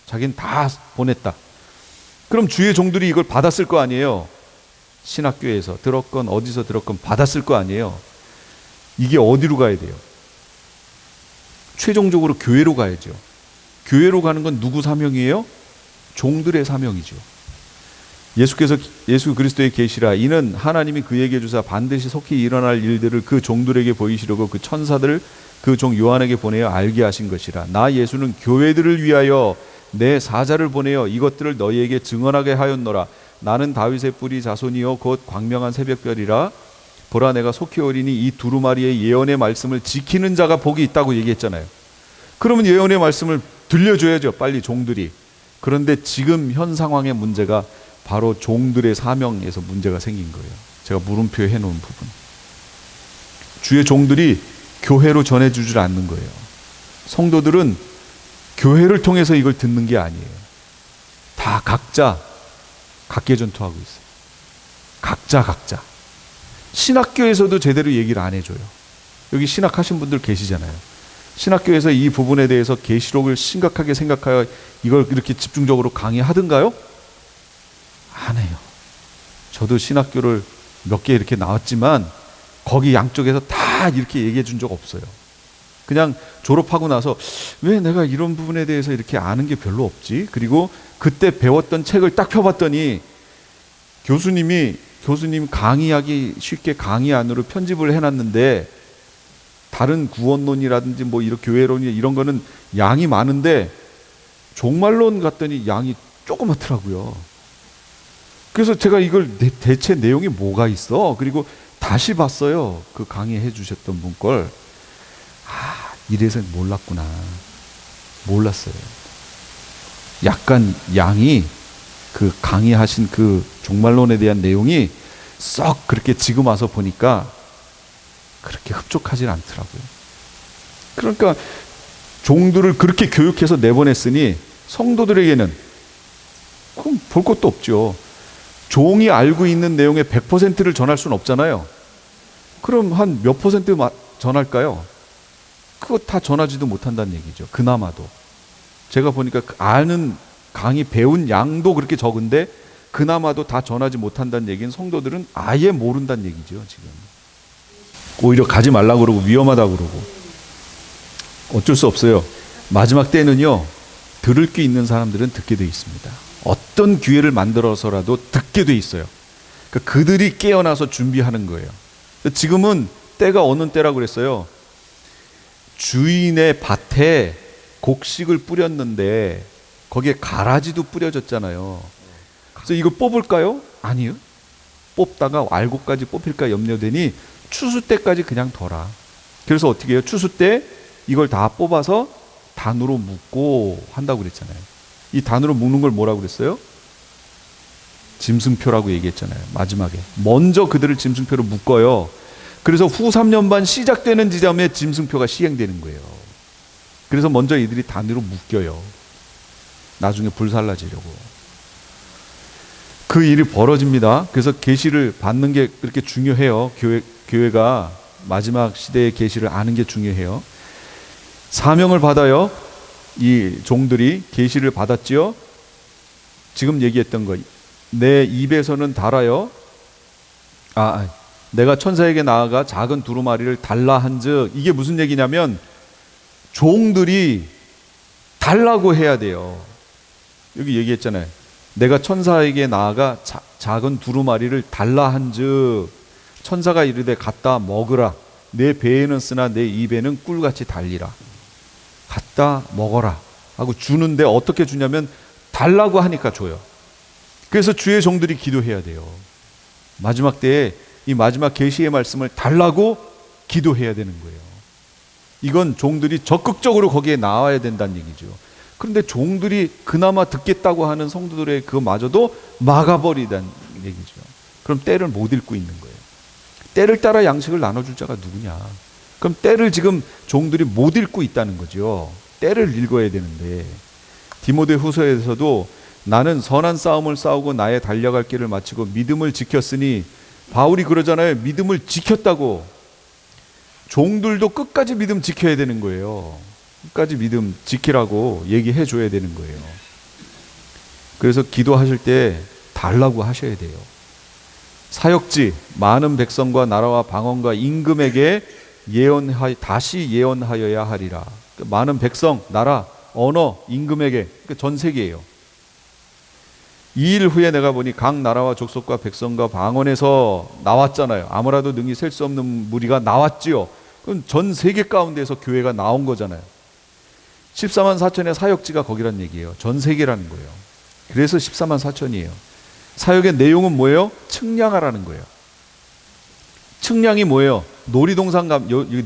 자기는 다 보냈다. 그럼 주의 종들이 이걸 받았을 거 아니에요. 신학교에서 들었건 어디서 들었건 받았을 거 아니에요. 이게 어디로 가야 돼요? 최종적으로 교회로 가야죠. 교회로 가는 건 누구 사명이에요? 종들의 사명이죠. 예수 그리스도의 계시라, 이는 하나님이 그에게 주사 반드시 속히 일어날 일들을 그 종들에게 보이시려고 그 천사들을 그 종 요한에게 보내어 알게 하신 것이라. 나 예수는 교회들을 위하여 내 사자를 보내어 이것들을 너희에게 증언하게 하였노라. 나는 다윗의 뿌리 자손이요 곧 광명한 새벽별이라. 보라, 내가 속히 오리니 이 두루마리의 예언의 말씀을 지키는 자가 복이 있다고 얘기했잖아요. 그러면 예언의 말씀을 들려줘야죠, 빨리 종들이. 그런데 지금 현 상황의 문제가 바로 종들의 사명에서 문제가 생긴 거예요. 제가 물음표 해놓은 부분. 주의 종들이 교회로 전해주질 않는 거예요. 성도들은 교회를 통해서 이걸 듣는 게 아니에요. 다 각자 각계전투하고 있어요. 각자. 신학교에서도 제대로 얘기를 안 해줘요. 여기 신학하신 분들 계시잖아요. 신학교에서 이 부분에 대해서 계시록을 심각하게 생각하여 이걸 이렇게 집중적으로 강의하든가요? 안 해요. 저도 신학교를 몇 개 이렇게 나왔지만 거기 양쪽에서 다 이렇게 얘기해 준 적 없어요. 그냥 졸업하고 나서 왜 내가 이런 부분에 대해서 이렇게 아는 게 별로 없지? 그리고 그때 배웠던 책을 딱 펴봤더니 교수님 강의하기 쉽게 강의 안으로 편집을 해놨는데 다른 구원론이라든지 뭐 이런 교회론이 이런 거는 양이 많은데 종말론 갔더니 양이 조그맣더라고요. 그래서 제가 이걸 대체 내용이 뭐가 있어? 그리고 다시 봤어요. 그 강의해 주셨던 분 걸. 이래서 몰랐구나. 몰랐어요. 약간 양이 그 강의하신 그 종말론에 대한 내용이 썩 그렇게 지금 와서 보니까 그렇게 흡족하진 않더라고요. 그러니까 종들을 그렇게 교육해서 내보냈으니 성도들에게는 그럼 볼 것도 없죠. 종이 알고 있는 내용의 100%를 전할 수는 없잖아요. 그럼 한 몇 퍼센트 전할까요? 그거 다 전하지도 못한다는 얘기죠. 그나마도. 제가 보니까 아는 강의 배운 양도 그렇게 적은데 그나마도 다 전하지 못한다는 얘기는 성도들은 아예 모른다는 얘기죠. 지금 오히려 가지 말라고 그러고 위험하다고 그러고. 어쩔 수 없어요. 마지막 때는요, 들을 게 있는 사람들은 듣게 돼 있습니다. 어떤 기회를 만들어서라도 듣게 돼 있어요. 그러니까 그들이 깨어나서 준비하는 거예요. 지금은 때가 어느 때라고 그랬어요. 주인의 밭에 곡식을 뿌렸는데 거기에 가라지도 뿌려졌잖아요. 그래서 이거 뽑을까요? 아니요. 뽑다가 알곡까지 뽑힐까 염려되니 추수 때까지 그냥 둬라. 그래서 어떻게 해요? 추수 때 이걸 다 뽑아서 단으로 묶고 한다고 그랬잖아요. 이 단으로 묶는 걸 뭐라고 그랬어요? 짐승표라고 얘기했잖아요. 마지막에 먼저 그들을 짐승표로 묶어요. 그래서 후 3년 반 시작되는 지점에 짐승표가 시행되는 거예요. 그래서 먼저 이들이 단으로 묶여요. 나중에 불살라지려고. 그 일이 벌어집니다. 그래서 계시를 받는 게 그렇게 중요해요. 교회가 마지막 시대의 계시를 아는 게 중요해요. 사명을 받아요. 이 종들이 계시를 받았지요. 지금 얘기했던 거, 내 입에서는 달아요. 내가 천사에게 나아가 작은 두루마리를 달라 한즉, 이게 무슨 얘기냐면 종들이 달라고 해야 돼요. 여기 얘기했잖아요. 내가 천사에게 나아가 작은 두루마리를 달라 한즉 천사가 이르되 갖다 먹으라. 내 배에는 쓰나 내 입에는 꿀같이 달리라. 갖다 먹어라 하고 주는데 어떻게 주냐면 달라고 하니까 줘요. 그래서 주의 종들이 기도해야 돼요. 마지막 때에 이 마지막 계시의 말씀을 달라고 기도해야 되는 거예요. 이건 종들이 적극적으로 거기에 나와야 된다는 얘기죠. 그런데 종들이 그나마 듣겠다고 하는 성도들의 그마저도 막아버리다는 얘기죠. 그럼 때를 못 읽고 있는 거예요. 때를 따라 양식을 나눠줄 자가 누구냐. 그럼 때를 지금 종들이 못 읽고 있다는 거죠. 때를 읽어야 되는데, 디모데 후서에서도 나는 선한 싸움을 싸우고 나의 달려갈 길을 마치고 믿음을 지켰으니, 바울이 그러잖아요. 믿음을 지켰다고. 종들도 끝까지 믿음 지켜야 되는 거예요. 끝까지 믿음 지키라고 얘기해 줘야 되는 거예요. 그래서 기도하실 때 달라고 하셔야 돼요. 사역지 많은 백성과 나라와 방언과 임금에게 다시 예언하여야 하리라. 많은 백성, 나라, 언어, 임금에게, 전 세계예요. 2일 후에 내가 보니 각 나라와 족속과 백성과 방언에서 나왔잖아요. 아무라도 능히 셀 수 없는 무리가 나왔지요. 그럼 전 세계 가운데서 교회가 나온 거잖아요. 14만 4천의 사역지가 거기란 얘기예요. 전 세계라는 거예요. 그래서 14만 4천이에요. 사역의 내용은 뭐예요? 측량하라는 거예요. 측량이 뭐예요? 놀이동산 여기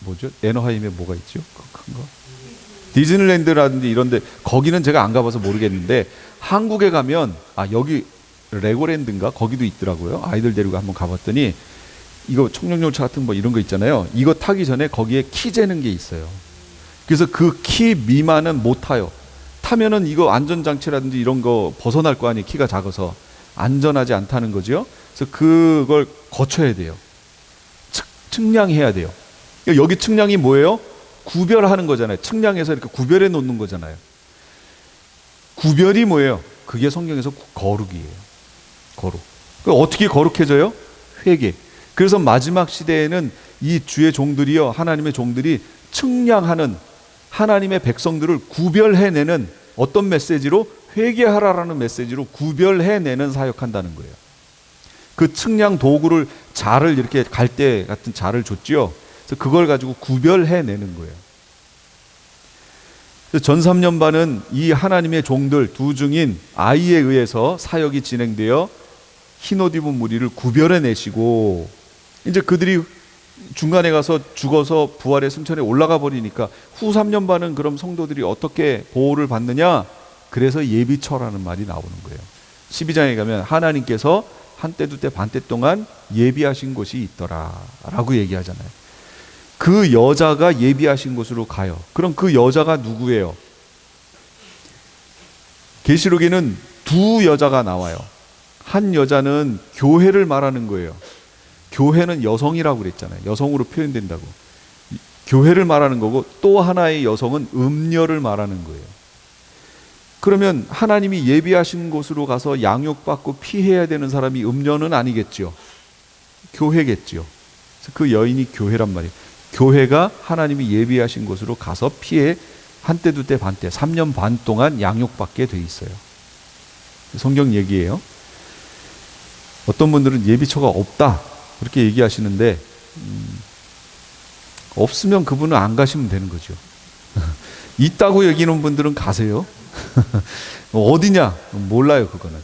뭐죠? 애너하임에 뭐가 있죠? 큰 거? 디즈니랜드라든지 이런데, 거기는 제가 안 가봐서 모르겠는데 한국에 가면 여기 레고랜드인가 거기도 있더라고요. 아이들 데리고 한번 가봤더니 이거 청룡열차 같은 뭐 이런 거 있잖아요. 이거 타기 전에 거기에 키 재는 게 있어요. 그래서 그 키 미만은 못 타요. 타면은 이거 안전장치라든지 이런 거 벗어날 거 아니에요. 키가 작아서 안전하지 않다는 거죠. 그래서 그걸 거쳐야 돼요. 측량해야 돼요. 여기 측량이 뭐예요? 구별하는 거잖아요. 측량해서 이렇게 구별해 놓는 거잖아요. 구별이 뭐예요? 그게 성경에서 거룩이에요. 거룩. 어떻게 거룩해져요? 회개. 그래서 마지막 시대에는 이 주의 종들이요, 하나님의 종들이 측량하는, 하나님의 백성들을 구별해내는 어떤 메시지로? 회개하라라는 메시지로 구별해내는 사역한다는 거예요. 그 측량 도구를, 자를 이렇게 갈대 같은 자를 줬지요. 그래서 그걸 가지고 구별해내는 거예요. 전 3년 반은 이 하나님의 종들 두 중인 아이에 의해서 사역이 진행되어 흰옷 입은 무리를 구별해내시고, 이제 그들이 중간에 가서 죽어서 부활의 승천에 올라가 버리니까 후 3년 반은 그럼 성도들이 어떻게 보호를 받느냐? 그래서 예비처라는 말이 나오는 거예요. 12장에 가면 하나님께서 한때 두때 반때 동안 예비하신 곳이 있더라 라고 얘기하잖아요. 그 여자가 예비하신 곳으로 가요. 그럼 그 여자가 누구예요? 계시록에는 두 여자가 나와요. 한 여자는 교회를 말하는 거예요. 교회는 여성이라고 그랬잖아요. 여성으로 표현된다고. 교회를 말하는 거고, 또 하나의 여성은 음녀를 말하는 거예요. 그러면 하나님이 예비하신 곳으로 가서 양육받고 피해야 되는 사람이 음녀는 아니겠죠. 교회겠죠. 그 여인이 교회란 말이에요. 교회가 하나님이 예비하신 곳으로 가서 피해 한때 두때 반때 3년 반 동안 양육받게 돼 있어요. 성경 얘기예요. 어떤 분들은 예비처가 없다 그렇게 얘기하시는데 없으면 그분은 안 가시면 되는 거죠. 있다고 여기는 분들은 가세요. 어디냐? 몰라요. 그거는.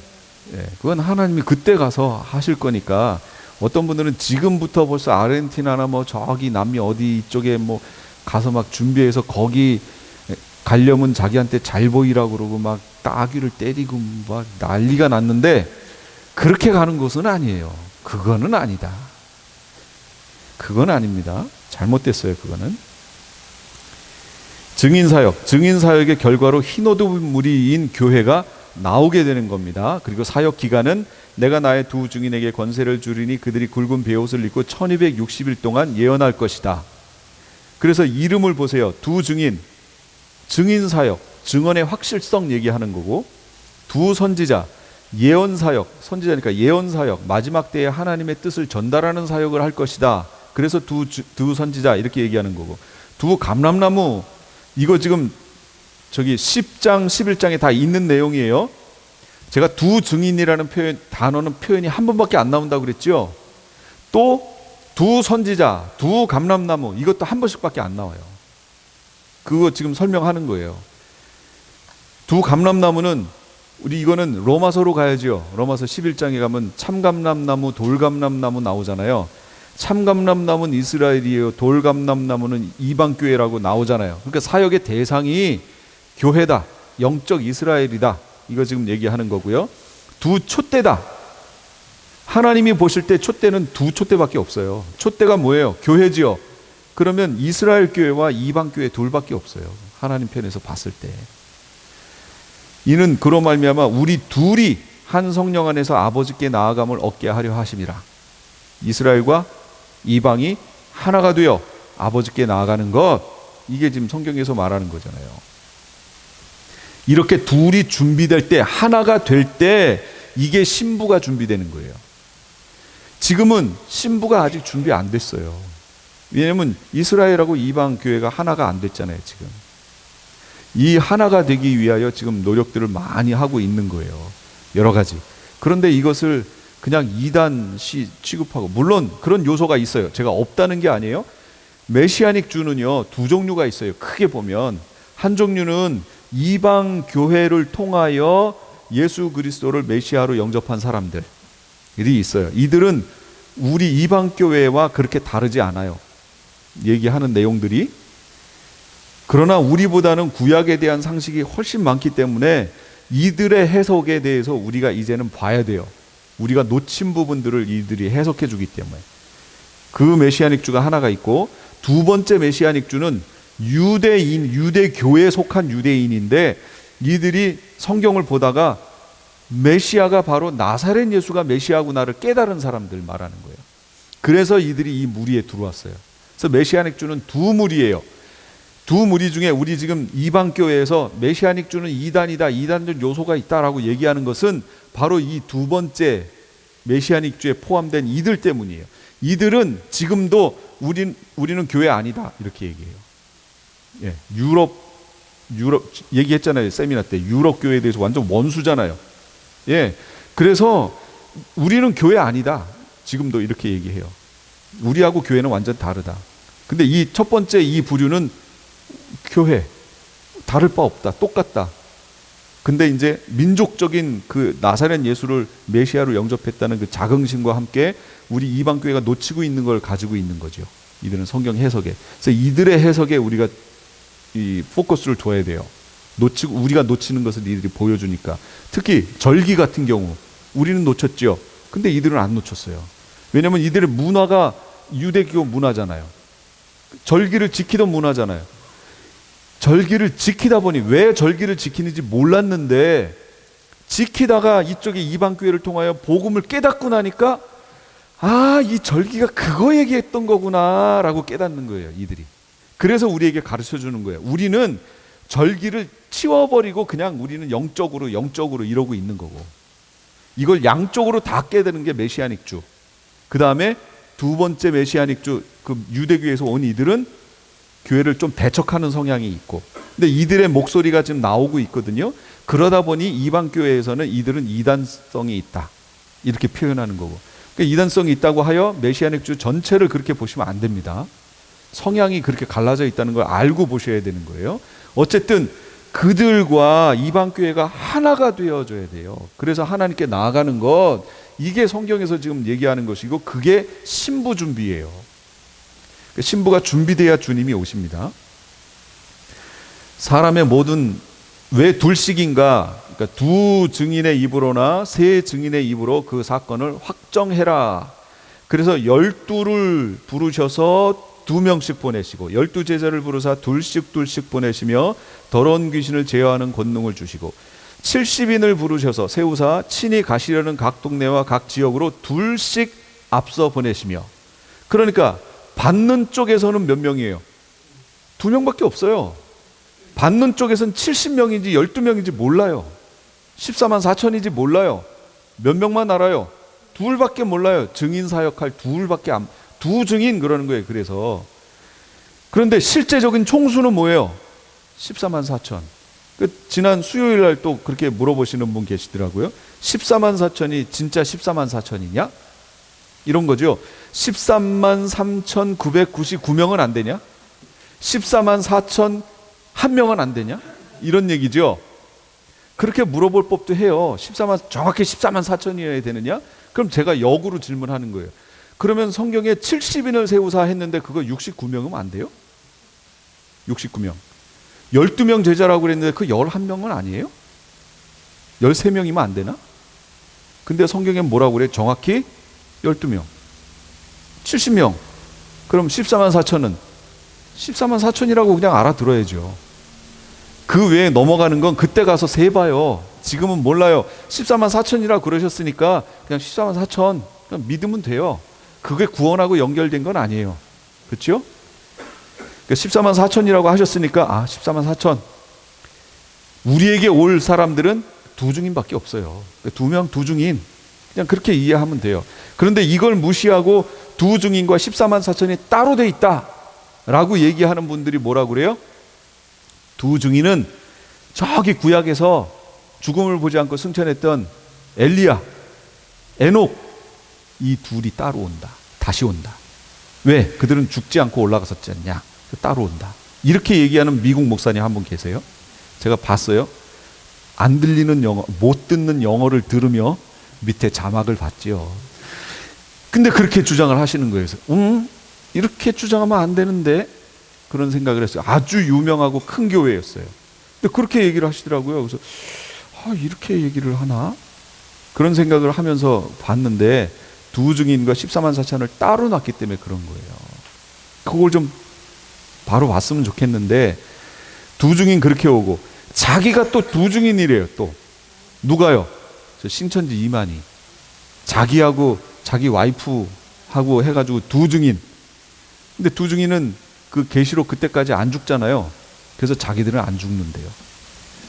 그건 하나님이 그때 가서 하실 거니까. 어떤 분들은 지금부터 벌써 아르헨티나나 뭐 저기 남미 어디 이쪽에 뭐 가서 막 준비해서 거기 가려면 자기한테 잘 보이라고 그러고 막 따귀를 때리고 막 난리가 났는데, 그렇게 가는 곳은 아니에요. 그거는 아니다. 그건 아닙니다. 잘못됐어요. 그거는. 증인사역, 증인사역의 결과로 흰옷 무리인 교회가 나오게 되는 겁니다. 그리고 사역 기간은 내가 나의 두 증인에게 권세를 주리니 그들이 굵은 베옷을 입고 1260일 동안 예언할 것이다. 그래서 이름을 보세요. 두 증인, 증인사역, 증언의 확실성 얘기하는 거고, 두 선지자, 예언사역, 선지자니까 예언사역, 마지막 때에 하나님의 뜻을 전달하는 사역을 할 것이다. 그래서 두 선지자 이렇게 얘기하는 거고, 두 감람나무, 이거 지금 저기 10장 11장에 다 있는 내용이에요. 제가 두 증인이라는 단어는 표현이 한 번밖에 안 나온다고 그랬죠. 또 두 선지자, 두 감람나무, 이것도 한 번씩밖에 안 나와요. 그거 지금 설명하는 거예요. 두 감람나무는 우리 이거는 로마서로 가야죠. 로마서 11장에 가면 참감람나무, 돌감람나무 나오잖아요. 참감람나무는 이스라엘이에요. 돌감람나무는 이방교회라고 나오잖아요. 그러니까 사역의 대상이 교회다, 영적 이스라엘이다, 이거 지금 얘기하는 거고요. 두 촛대다. 하나님이 보실 때 촛대는 두 촛대밖에 없어요. 촛대가 뭐예요? 교회지요. 그러면 이스라엘 교회와 이방 교회 둘밖에 없어요. 하나님 편에서 봤을 때. 이는 그로 말미암아 우리 둘이 한 성령 안에서 아버지께 나아감을 얻게 하려 하심이라. 이스라엘과 이방이 하나가 되어 아버지께 나아가는 것, 이게 지금 성경에서 말하는 거잖아요. 이렇게 둘이 준비될 때, 하나가 될 때, 이게 신부가 준비되는 거예요. 지금은 신부가 아직 준비 안 됐어요. 왜냐하면 이스라엘하고 이방 교회가 하나가 안 됐잖아요. 지금 이 하나가 되기 위하여 지금 노력들을 많이 하고 있는 거예요. 여러 가지. 그런데 이것을 그냥 이단시 취급하고, 물론 그런 요소가 있어요. 제가 없다는 게 아니에요. 메시아닉 주는요, 두 종류가 있어요. 크게 보면 한 종류는 이방 교회를 통하여 예수 그리스도를 메시아로 영접한 사람들이 있어요. 이들은 우리 이방 교회와 그렇게 다르지 않아요. 얘기하는 내용들이. 그러나 우리보다는 구약에 대한 상식이 훨씬 많기 때문에 이들의 해석에 대해서 우리가 이제는 봐야 돼요. 우리가 놓친 부분들을 이들이 해석해 주기 때문에. 그 메시아닉 주가 하나가 있고, 두 번째 메시아닉 주는 유대인, 유대교회에 속한 유대인인데, 이들이 성경을 보다가 메시아가 바로 나사렛 예수가 메시아구나를 깨달은 사람들 말하는 거예요. 그래서 이들이 이 무리에 들어왔어요. 그래서 메시아닉 주는 두 무리예요. 두 무리 중에 우리 지금 이방교회에서 메시아닉 주는 이단이다, 이단적 요소가 있다라고 얘기하는 것은 바로 이 두 번째 메시아닉 주에 포함된 이들 때문이에요. 이들은 지금도 우리는 교회 아니다 이렇게 얘기해요. 예, 유럽 얘기했잖아요. 세미나 때 유럽 교회에 대해서 완전 원수잖아요. 예, 그래서 우리는 교회 아니다. 지금도 이렇게 얘기해요. 우리하고 교회는 완전 다르다. 근데 이 첫 번째 이 부류는 교회 다를 바 없다, 똑같다. 근데 이제 민족적인 그 나사렛 예수를 메시아로 영접했다는 그 자긍심과 함께 우리 이방 교회가 놓치고 있는 걸 가지고 있는 거죠. 이들은 성경 해석에. 그래서 이들의 해석에 우리가 이 포커스를 둬야 돼요. 우리가 놓치는 것을 이들이 보여주니까. 특히 절기 같은 경우 우리는 놓쳤죠. 근데 이들은 안 놓쳤어요. 왜냐하면 이들의 문화가 유대교 문화잖아요. 절기를 지키던 문화잖아요. 절기를 지키다 보니, 왜 절기를 지키는지 몰랐는데 지키다가 이쪽에 이방 교회를 통하여 복음을 깨닫고 나니까 이 절기가 그거 얘기했던 거구나 라고 깨닫는 거예요, 이들이. 그래서 우리에게 가르쳐 주는 거예요. 우리는 절기를 치워버리고 그냥 우리는 영적으로 이러고 있는 거고, 이걸 양쪽으로 다 깨닫는 게 메시아닉 주. 그 다음에 두 번째 메시아닉 주, 그 유대교에서 온 이들은 교회를 좀 대척하는 성향이 있고, 근데 이들의 목소리가 지금 나오고 있거든요. 그러다 보니 이방 교회에서는 이들은 이단성이 있다 이렇게 표현하는 거고, 그러니까 이단성이 있다고 하여 메시아닉 주 전체를 그렇게 보시면 안 됩니다. 성향이 그렇게 갈라져 있다는 걸 알고 보셔야 되는 거예요. 어쨌든 그들과 이방 교회가 하나가 되어줘야 돼요. 그래서 하나님께 나아가는 것, 이게 성경에서 지금 얘기하는 것이고, 그게 신부 준비예요. 신부가 준비돼야 주님이 오십니다. 사람의 모든, 왜 둘씩인가? 그러니까 두 증인의 입으로나 세 증인의 입으로 그 사건을 확정해라. 그래서 12를 부르셔서 2명씩 보내시고, 12 제자를 부르사 둘씩 보내시며 더러운 귀신을 제어하는 권능을 주시고, 70인을 부르셔서 세우사 친히 가시려는 각 동네와 각 지역으로 둘씩 앞서 보내시며. 그러니까 받는 쪽에서는 몇 명이에요? 2명밖에 없어요. 받는 쪽에서는 70명인지 12명인지 몰라요. 14만 4천인지 몰라요. 몇 명만 알아요? 2밖에 몰라요. 증인 사역할 2밖에 두 증인 그러는 거예요. 그런데 실제적인 총수는 뭐예요? 14만 4천. 지난 수요일 날 또 그렇게 물어보시는 분 계시더라고요. 14만 4천이 진짜 14만 4천이냐? 이런 거죠. 13만 3,999명은 안 되냐? 14만 4천 1명은 안 되냐? 이런 얘기죠. 그렇게 물어볼 법도 해요. 정확히 14만 4천이어야 되느냐? 그럼 제가 역으로 질문하는 거예요. 그러면 성경에 70인을 세우사 했는데 그거 69명이면 안 돼요? 69명. 12명 제자라고 그랬는데 그 11명은 아니에요? 13명이면 안 되나? 근데 성경에 뭐라고 그래? 정확히 12명. 70명. 그럼 14만 4천은 14만 4천이라고 그냥 알아들어야죠. 그 외에 넘어가는 건 그때 가서 세봐요. 지금은 몰라요. 14만 4천이라고 그러셨으니까 그냥 14만 4천 그냥 믿으면 돼요. 그게 구원하고 연결된 건 아니에요. 그렇죠? 그러니까 14만 4천이라고 하셨으니까 14만 4천. 우리에게 올 사람들은 2증인밖에 없어요. 2명 2증인. 그냥 그렇게 이해하면 돼요. 그런데 이걸 무시하고 2증인과 14만 4천이 따로 돼 있다라고 얘기하는 분들이 뭐라고 그래요? 2증인은 저기 구약에서 죽음을 보지 않고 승천했던 엘리야, 에녹, 이 둘이 따로 온다. 다시 온다. 왜? 그들은 죽지 않고 올라갔었지 않냐? 따로 온다. 이렇게 얘기하는 미국 목사님 한 분 계세요. 제가 봤어요. 안 들리는 영어, 못 듣는 영어를 들으며 밑에 자막을 봤지요. 근데 그렇게 주장을 하시는 거예요. 그래서 이렇게 주장하면 안 되는데, 그런 생각을 했어요. 아주 유명하고 큰 교회였어요. 근데 그렇게 얘기를 하시더라고요. 그래서 이렇게 얘기를 하나? 그런 생각을 하면서 봤는데 2증인과 14만 4천을 따로 놨기 때문에 그런 거예요. 그걸 좀 바로 봤으면 좋겠는데, 2증인 그렇게 오고 자기가 또 2증인이래요. 또 누가요? 저 신천지 이만희. 자기하고 자기 와이프하고 해가지고 2증인. 근데 2증인은 그 계시록 그때까지 안 죽잖아요. 그래서 자기들은 안 죽는데요.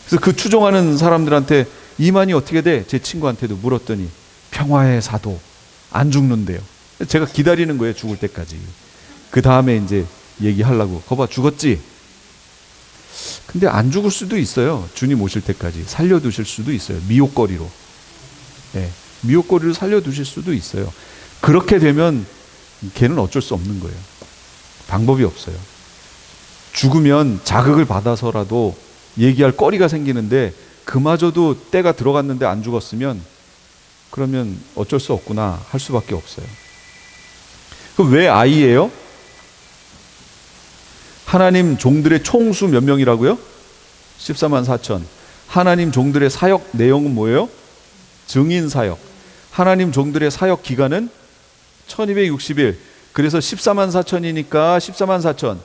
그래서 그 추종하는 사람들한테 이만희 어떻게 돼? 제 친구한테도 물었더니 평화의 사도, 안 죽는데요. 제가 기다리는 거예요. 죽을 때까지. 그 다음에 이제 얘기하려고. 거봐, 죽었지? 근데 안 죽을 수도 있어요. 주님 오실 때까지 살려두실 수도 있어요. 미혹거리로. 네, 미혹거리로 살려두실 수도 있어요. 그렇게 되면 걔는 어쩔 수 없는 거예요. 방법이 없어요. 죽으면 자극을 받아서라도 얘기할 거리가 생기는데, 그마저도 때가 들어갔는데 안 죽었으면 그러면 어쩔 수 없구나 할 수밖에 없어요. 그럼 왜 아이예요? 하나님 종들의 총수 몇 명이라고요? 14만 4천. 하나님 종들의 사역 내용은 뭐예요? 증인 사역. 하나님 종들의 사역 기간은 1260일. 그래서 14만 4천이니까 14만 4천.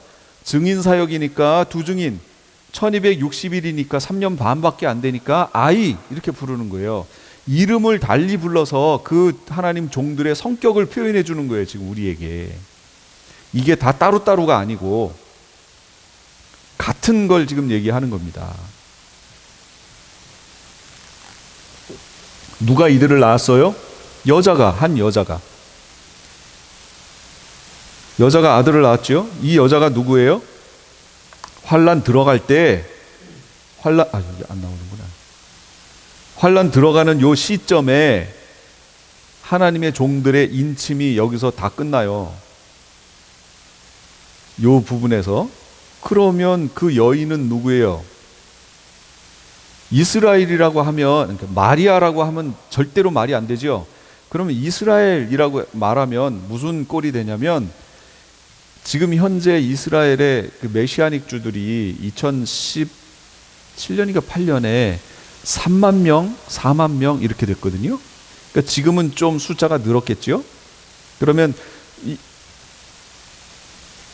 증인 사역이니까 두 증인. 1260일이니까 3년 반밖에 안 되니까 아이 이렇게 부르는 거예요. 이름을 달리 불러서 그 하나님 종들의 성격을 표현해 주는 거예요. 지금 우리에게. 이게 다 따로따로가 아니고 같은 걸 지금 얘기하는 겁니다. 누가 이들을 낳았어요? 한 여자가 아들을 낳았죠. 이 여자가 누구예요? 환란 들어갈 때 여기 안 나오는구나. 환란 들어가는 요 시점에 하나님의 종들의 인침이 여기서 다 끝나요. 요 부분에서. 그러면 그 여인은 누구예요? 이스라엘이라고 하면, 그러니까 마리아라고 하면 절대로 말이 안 되죠. 그러면 이스라엘이라고 말하면 무슨 꼴이 되냐면, 지금 현재 이스라엘의 그 메시아닉 주들이 2017년인가 8년에 3만 명, 4만 명 이렇게 됐거든요. 그러니까 지금은 좀 숫자가 늘었겠죠. 그러면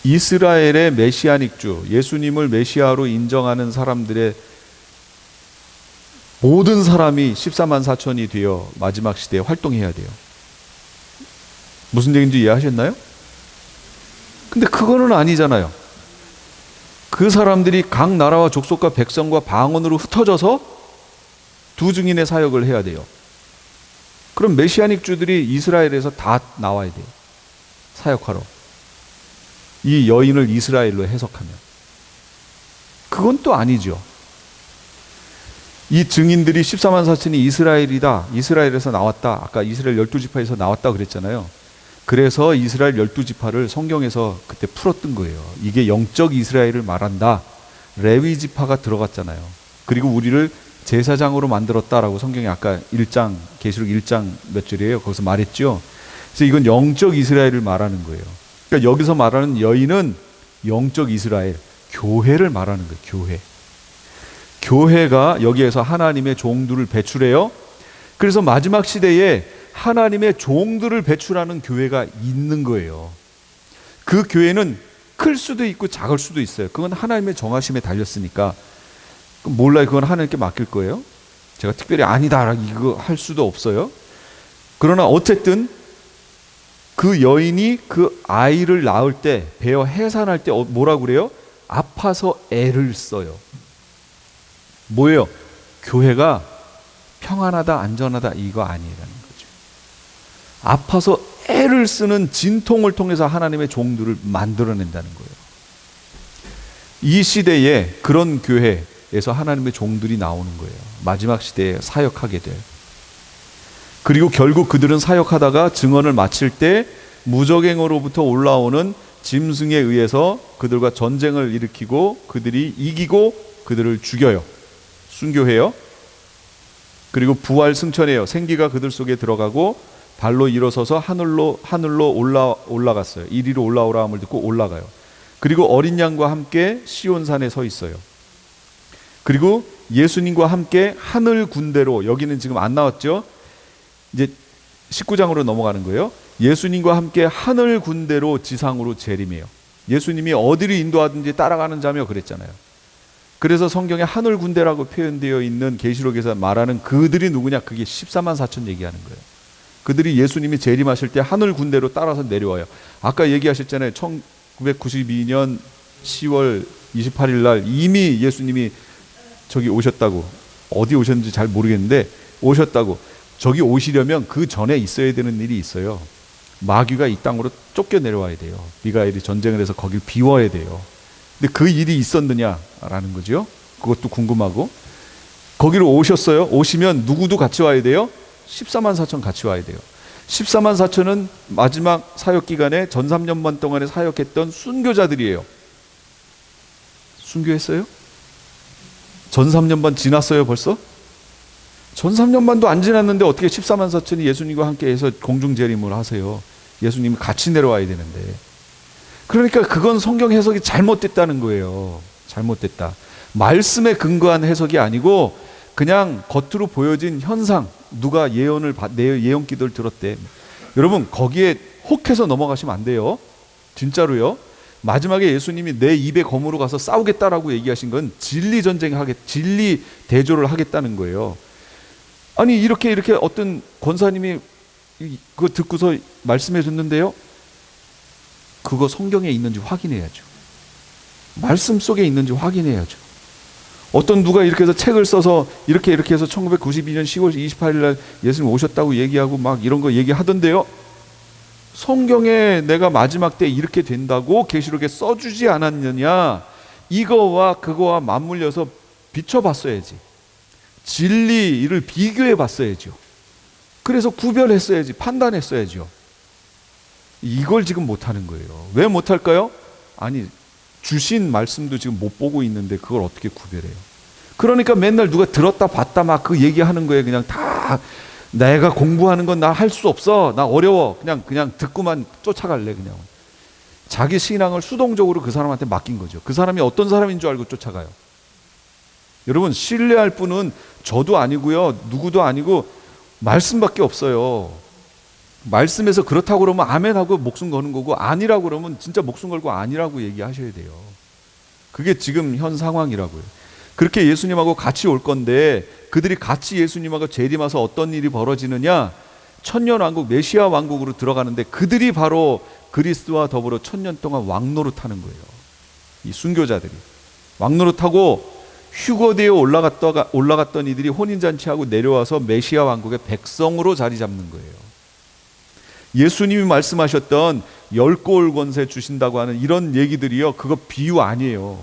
이스라엘의 메시아닉 주, 예수님을 메시아로 인정하는 사람들의 모든 사람이 14만 4천이 되어 마지막 시대에 활동해야 돼요. 무슨 얘기인지 이해하셨나요? 근데 그거는 아니잖아요. 그 사람들이 각 나라와 족속과 백성과 방언으로 흩어져서 두 증인의 사역을 해야 돼요. 그럼 메시아닉 주들이 이스라엘에서 다 나와야 돼요. 사역하러. 이 여인을 이스라엘로 해석하면. 그건 또 아니죠. 이 증인들이 14만 4천이 이스라엘이다. 이스라엘에서 나왔다. 아까 이스라엘 12지파에서 나왔다 그랬잖아요. 그래서 이스라엘 12지파를 성경에서 그때 풀었던 거예요. 이게 영적 이스라엘을 말한다. 레위 지파가 들어갔잖아요. 그리고 우리를 제사장으로 만들었다라고 성경이 아까 1장 계시록 1장 몇 절이에요. 거기서 말했죠. 그래서 이건 영적 이스라엘을 말하는 거예요. 그러니까 여기서 말하는 여인은 영적 이스라엘, 교회를 말하는 거예요. 교회. 교회가 여기에서 하나님의 종들을 배출해요. 그래서 마지막 시대에 하나님의 종들을 배출하는 교회가 있는 거예요. 그 교회는 클 수도 있고 작을 수도 있어요. 그건 하나님의 정하심에 달렸으니까. 몰라요. 그건 하나님께 맡길 거예요. 제가 특별히 아니다 이거 할 수도 없어요. 그러나 어쨌든 그 여인이 그 아이를 낳을 때, 베어 해산할 때 뭐라고 그래요? 아파서 애를 써요. 뭐예요? 교회가 평안하다 안전하다 이거 아니라는 거죠. 아파서 애를 쓰는 진통을 통해서 하나님의 종들을 만들어낸다는 거예요. 이 시대에 그런 교회에서 하나님의 종들이 나오는 거예요. 마지막 시대에 사역하게 돼. 그리고 결국 그들은 사역하다가 증언을 마칠 때 무적행어로부터 올라오는 짐승에 의해서 그들과 전쟁을 일으키고 그들이 이기고 그들을 죽여요. 순교해요. 그리고 부활 승천해요. 생기가 그들 속에 들어가고 발로 일어서서 하늘로 올라갔어요. 이리로 올라오라 함을 듣고 올라가요. 그리고 어린 양과 함께 시온산에 서 있어요. 그리고 예수님과 함께 하늘 군대로, 여기는 지금 안 나왔죠. 이제 19장으로 넘어가는 거예요. 예수님과 함께 하늘 군대로 지상으로 재림해요. 예수님이 어디를 인도하든지 따라가는 자며 그랬잖아요. 그래서 성경에 하늘 군대라고 표현되어 있는 계시록에서 말하는 그들이 누구냐? 그게 14만 4천 얘기하는 거예요. 그들이 예수님이 재림하실 때 하늘 군대로 따라서 내려와요. 아까 얘기하셨잖아요. 1992년 10월 28일 날 이미 예수님이 저기 오셨다고. 어디 오셨는지 잘 모르겠는데 오셨다고. 저기 오시려면 그 전에 있어야 되는 일이 있어요. 마귀가 이 땅으로 쫓겨 내려와야 돼요. 미가엘이 전쟁을 해서 거길 비워야 돼요. 근데 그 일이 있었느냐라는 거죠. 그것도 궁금하고. 거기로 오셨어요. 오시면 누구도 같이 와야 돼요? 14만 4천 같이 와야 돼요. 14만 4천은 마지막 사역 기간에 전 3년반 동안에 사역했던 순교자들이에요. 순교했어요? 전 3년반 지났어요 벌써? 전 3년반도 안 지났는데 어떻게 14만 4천이 예수님과 함께 해서 공중재림을 하세요? 예수님이 같이 내려와야 되는데. 그러니까 그건 성경 해석이 잘못됐다는 거예요. 잘못됐다. 말씀에 근거한 해석이 아니고 그냥 겉으로 보여진 현상, 누가 내 예언 기도를 들었대. 여러분 거기에 혹해서 넘어가시면 안 돼요. 진짜로요. 마지막에 예수님이 내 입에 검으로 가서 싸우겠다라고 얘기하신 건 진리 대조를 하겠다는 거예요. 아니 이렇게 어떤 권사님이 그거 듣고서 말씀해 줬는데요. 그거 성경에 있는지 확인해야죠. 말씀 속에 있는지 확인해야죠. 어떤 누가 이렇게 해서 책을 써서 이렇게 해서 1992년 10월 28일 날 예수님 오셨다고 얘기하고 막 이런 거 얘기하던데요. 성경에 내가 마지막 때 이렇게 된다고 계시록에 써주지 않았느냐. 이거와 그거와 맞물려서 비춰봤어야지. 진리를 비교해봤어야죠. 그래서 구별했어야지. 판단했어야죠. 이걸 지금 못하는 거예요. 왜 못할까요? 아니 주신 말씀도 지금 못 보고 있는데 그걸 어떻게 구별해요? 그러니까 맨날 누가 들었다 봤다 막 그 얘기하는 거예요. 그냥 다 내가 공부하는 건 나 할 수 없어. 나 어려워. 그냥 듣고만 쫓아갈래. 그냥 자기 신앙을 수동적으로 그 사람한테 맡긴 거죠. 그 사람이 어떤 사람인 줄 알고 쫓아가요. 여러분 신뢰할 분은 저도 아니고요. 누구도 아니고 말씀밖에 없어요. 말씀에서 그렇다고 그러면 아멘하고 목숨 거는 거고 아니라고 그러면 진짜 목숨 걸고 아니라고 얘기하셔야 돼요. 그게 지금 현 상황이라고요. 그렇게 예수님하고 같이 올 건데 그들이 같이 예수님하고 재림해서 어떤 일이 벌어지느냐? 천년왕국 메시아 왕국으로 들어가는데 그들이 바로 그리스도와 더불어 천년 동안 왕노릇하는 거예요. 이 순교자들이 왕노릇하고 휴거되어 올라갔던 이들이 혼인잔치하고 내려와서 메시아 왕국의 백성으로 자리 잡는 거예요. 예수님이 말씀하셨던 10골 권세 주신다고 하는 이런 얘기들이요, 그거 비유 아니에요.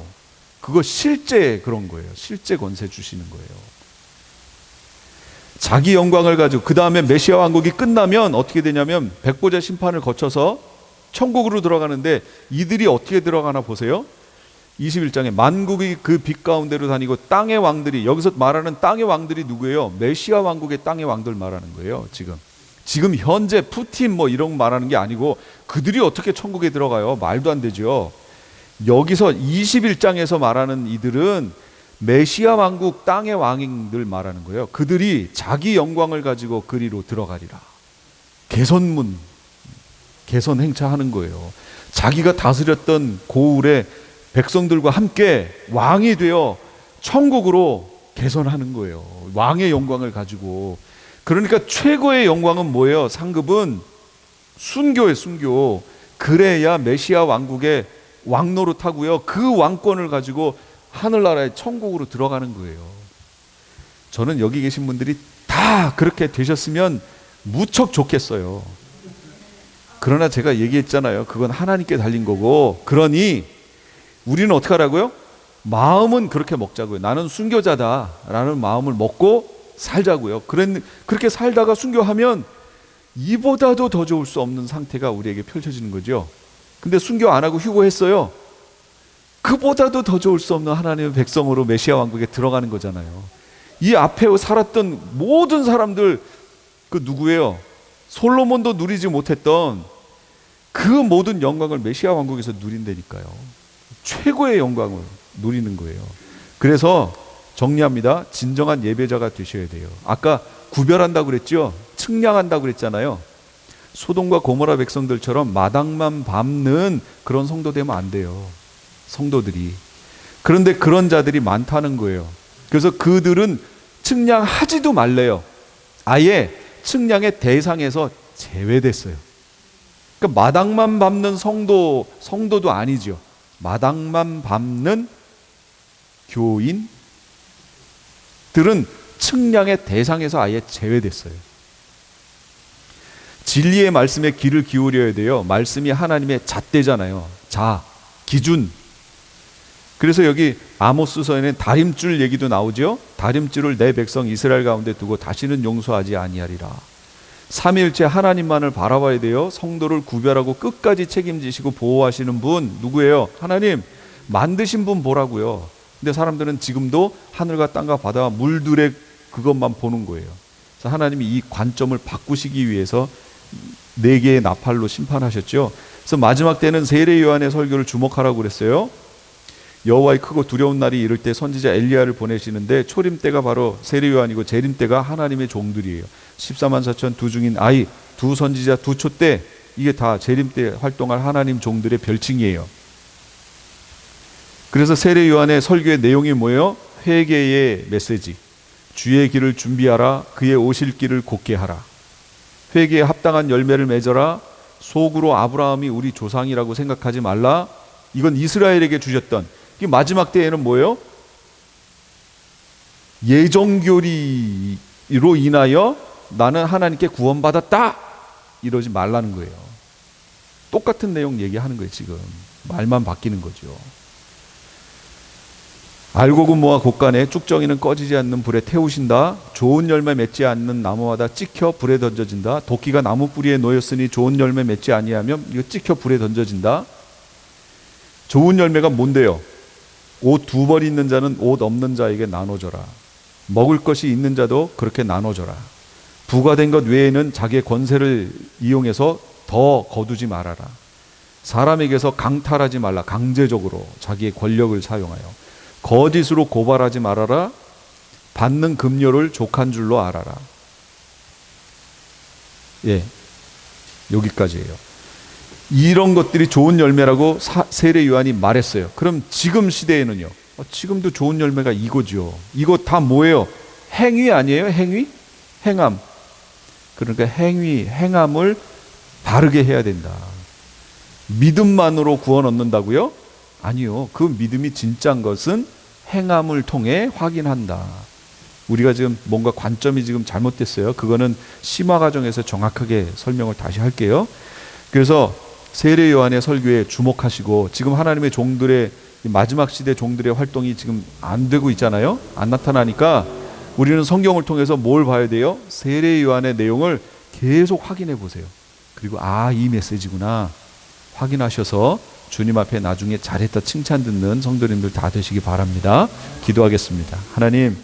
그거 실제 그런 거예요. 실제 권세 주시는 거예요. 자기 영광을 가지고 그 다음에 메시아 왕국이 끝나면 어떻게 되냐면 백보자 심판을 거쳐서 천국으로 들어가는데 이들이 어떻게 들어가나 보세요. 21장에 만국이 그 빛 가운데로 다니고 땅의 왕들이, 여기서 말하는 땅의 왕들이 누구예요? 메시아 왕국의 땅의 왕들 말하는 거예요. 지금 현재 푸틴 뭐 이런 거 말하는 게 아니고 그들이 어떻게 천국에 들어가요? 말도 안 되죠. 여기서 21장에서 말하는 이들은 메시아 왕국 땅의 왕들 말하는 거예요. 그들이 자기 영광을 가지고 그리로 들어가리라. 개선문, 개선 행차하는 거예요. 자기가 다스렸던 고을의 백성들과 함께 왕이 되어 천국으로 개선하는 거예요. 왕의 영광을 가지고. 그러니까 최고의 영광은 뭐예요? 상급은 순교예요. 순교. 그래야 메시아 왕국의 왕노릇하고요, 그 왕권을 가지고 하늘나라의 천국으로 들어가는 거예요. 저는 여기 계신 분들이 다 그렇게 되셨으면 무척 좋겠어요. 그러나 제가 얘기했잖아요. 그건 하나님께 달린 거고, 그러니 우리는 어떻게 하라고요? 마음은 그렇게 먹자고요. 나는 순교자다라는 마음을 먹고 살자고요. 그렇게 살다가 순교하면 이보다도 더 좋을 수 없는 상태가 우리에게 펼쳐지는 거죠. 근데 순교 안 하고 휴거했어요. 그보다도 더 좋을 수 없는 하나님의 백성으로 메시아 왕국에 들어가는 거잖아요. 이 앞에 살았던 모든 사람들, 그 누구예요? 솔로몬도 누리지 못했던 그 모든 영광을 메시아 왕국에서 누린다니까요. 최고의 영광을 누리는 거예요. 그래서 정리합니다. 진정한 예배자가 되셔야 돼요. 아까 구별한다고 그랬죠? 측량한다고 그랬잖아요. 소돔과 고모라 백성들처럼 마당만 밟는 그런 성도 되면 안 돼요. 성도들이. 그런데 그런 자들이 많다는 거예요. 그래서 그들은 측량하지도 말래요. 아예 측량의 대상에서 제외됐어요. 그러니까 마당만 밟는 성도도 아니죠. 마당만 밟는 교인들은 측량의 대상에서 아예 제외됐어요. 진리의 말씀에 귀를 기울여야 돼요. 말씀이 하나님의 잣대잖아요. 기준. 그래서 여기 아모스서에는 다림줄 얘기도 나오죠. 다림줄을 내 백성 이스라엘 가운데 두고 다시는 용서하지 아니하리라. 삼위일체 하나님만을 바라봐야 돼요. 성도를 구별하고 끝까지 책임지시고 보호하시는 분 누구예요? 하나님. 만드신 분 보라고요. 근데 사람들은 지금도 하늘과 땅과 바다와 물들의 그것만 보는 거예요. 그래서 하나님이 이 관점을 바꾸시기 위해서 4개의 나팔로 심판하셨죠. 그래서 마지막 때는 세례 요한의 설교를 주목하라고 그랬어요. 여호와의 크고 두려운 날이 이를 때 선지자 엘리야를 보내시는데 초림 때가 바로 세례 요한이고 재림 때가 하나님의 종들이에요. 14만 4천 두 중인 아이, 두 선지자, 두 촛대, 이게 다 재림 때 활동할 하나님 종들의 별칭이에요. 그래서 세례 요한의 설교의 내용이 뭐예요? 회개의 메시지. 주의 길을 준비하라. 그의 오실 길을 곧게 하라. 회개에 합당한 열매를 맺어라. 속으로 아브라함이 우리 조상이라고 생각하지 말라. 이건 이스라엘에게 주셨던, 이 마지막 때에는 뭐예요? 예정교리로 인하여 나는 하나님께 구원받았다, 이러지 말라는 거예요. 똑같은 내용 얘기하는 거예요. 지금 말만 바뀌는 거죠. 알곡은 모아 곳간에, 쭉정이는 꺼지지 않는 불에 태우신다. 좋은 열매 맺지 않는 나무마다 찍혀 불에 던져진다. 도끼가 나무 뿌리에 놓였으니 좋은 열매 맺지 아니하면 이거 찍혀 불에 던져진다. 좋은 열매가 뭔데요? 옷 2벌 있는 자는 옷 없는 자에게 나눠줘라. 먹을 것이 있는 자도 그렇게 나눠줘라. 부과된 것 외에는 자기의 권세를 이용해서 더 거두지 말아라. 사람에게서 강탈하지 말라. 강제적으로 자기의 권력을 사용하여. 거짓으로 고발하지 말아라. 받는 급료를 족한 줄로 알아라. 예, 여기까지예요. 이런 것들이 좋은 열매라고 세례 요한이 말했어요. 그럼 지금 시대에는요? 지금도 좋은 열매가 이거죠. 이거 다 뭐예요? 행위 아니에요? 행위? 행함. 그러니까 행함을 바르게 해야 된다. 믿음만으로 구원 얻는다고요? 아니요. 그 믿음이 진짜인 것은 행함을 통해 확인한다. 우리가 지금 뭔가 관점이 지금 잘못됐어요. 그거는 심화 과정에서 정확하게 설명을 다시 할게요. 그래서 세례 요한의 설교에 주목하시고, 지금 하나님의 종들의 마지막 시대 종들의 활동이 지금 안 되고 있잖아요. 안 나타나니까 우리는 성경을 통해서 뭘 봐야 돼요? 세례 요한의 내용을 계속 확인해 보세요. 그리고 이 메시지구나 확인하셔서 주님 앞에 나중에 잘했다 칭찬 듣는 성도님들 다 되시기 바랍니다. 기도하겠습니다. 하나님,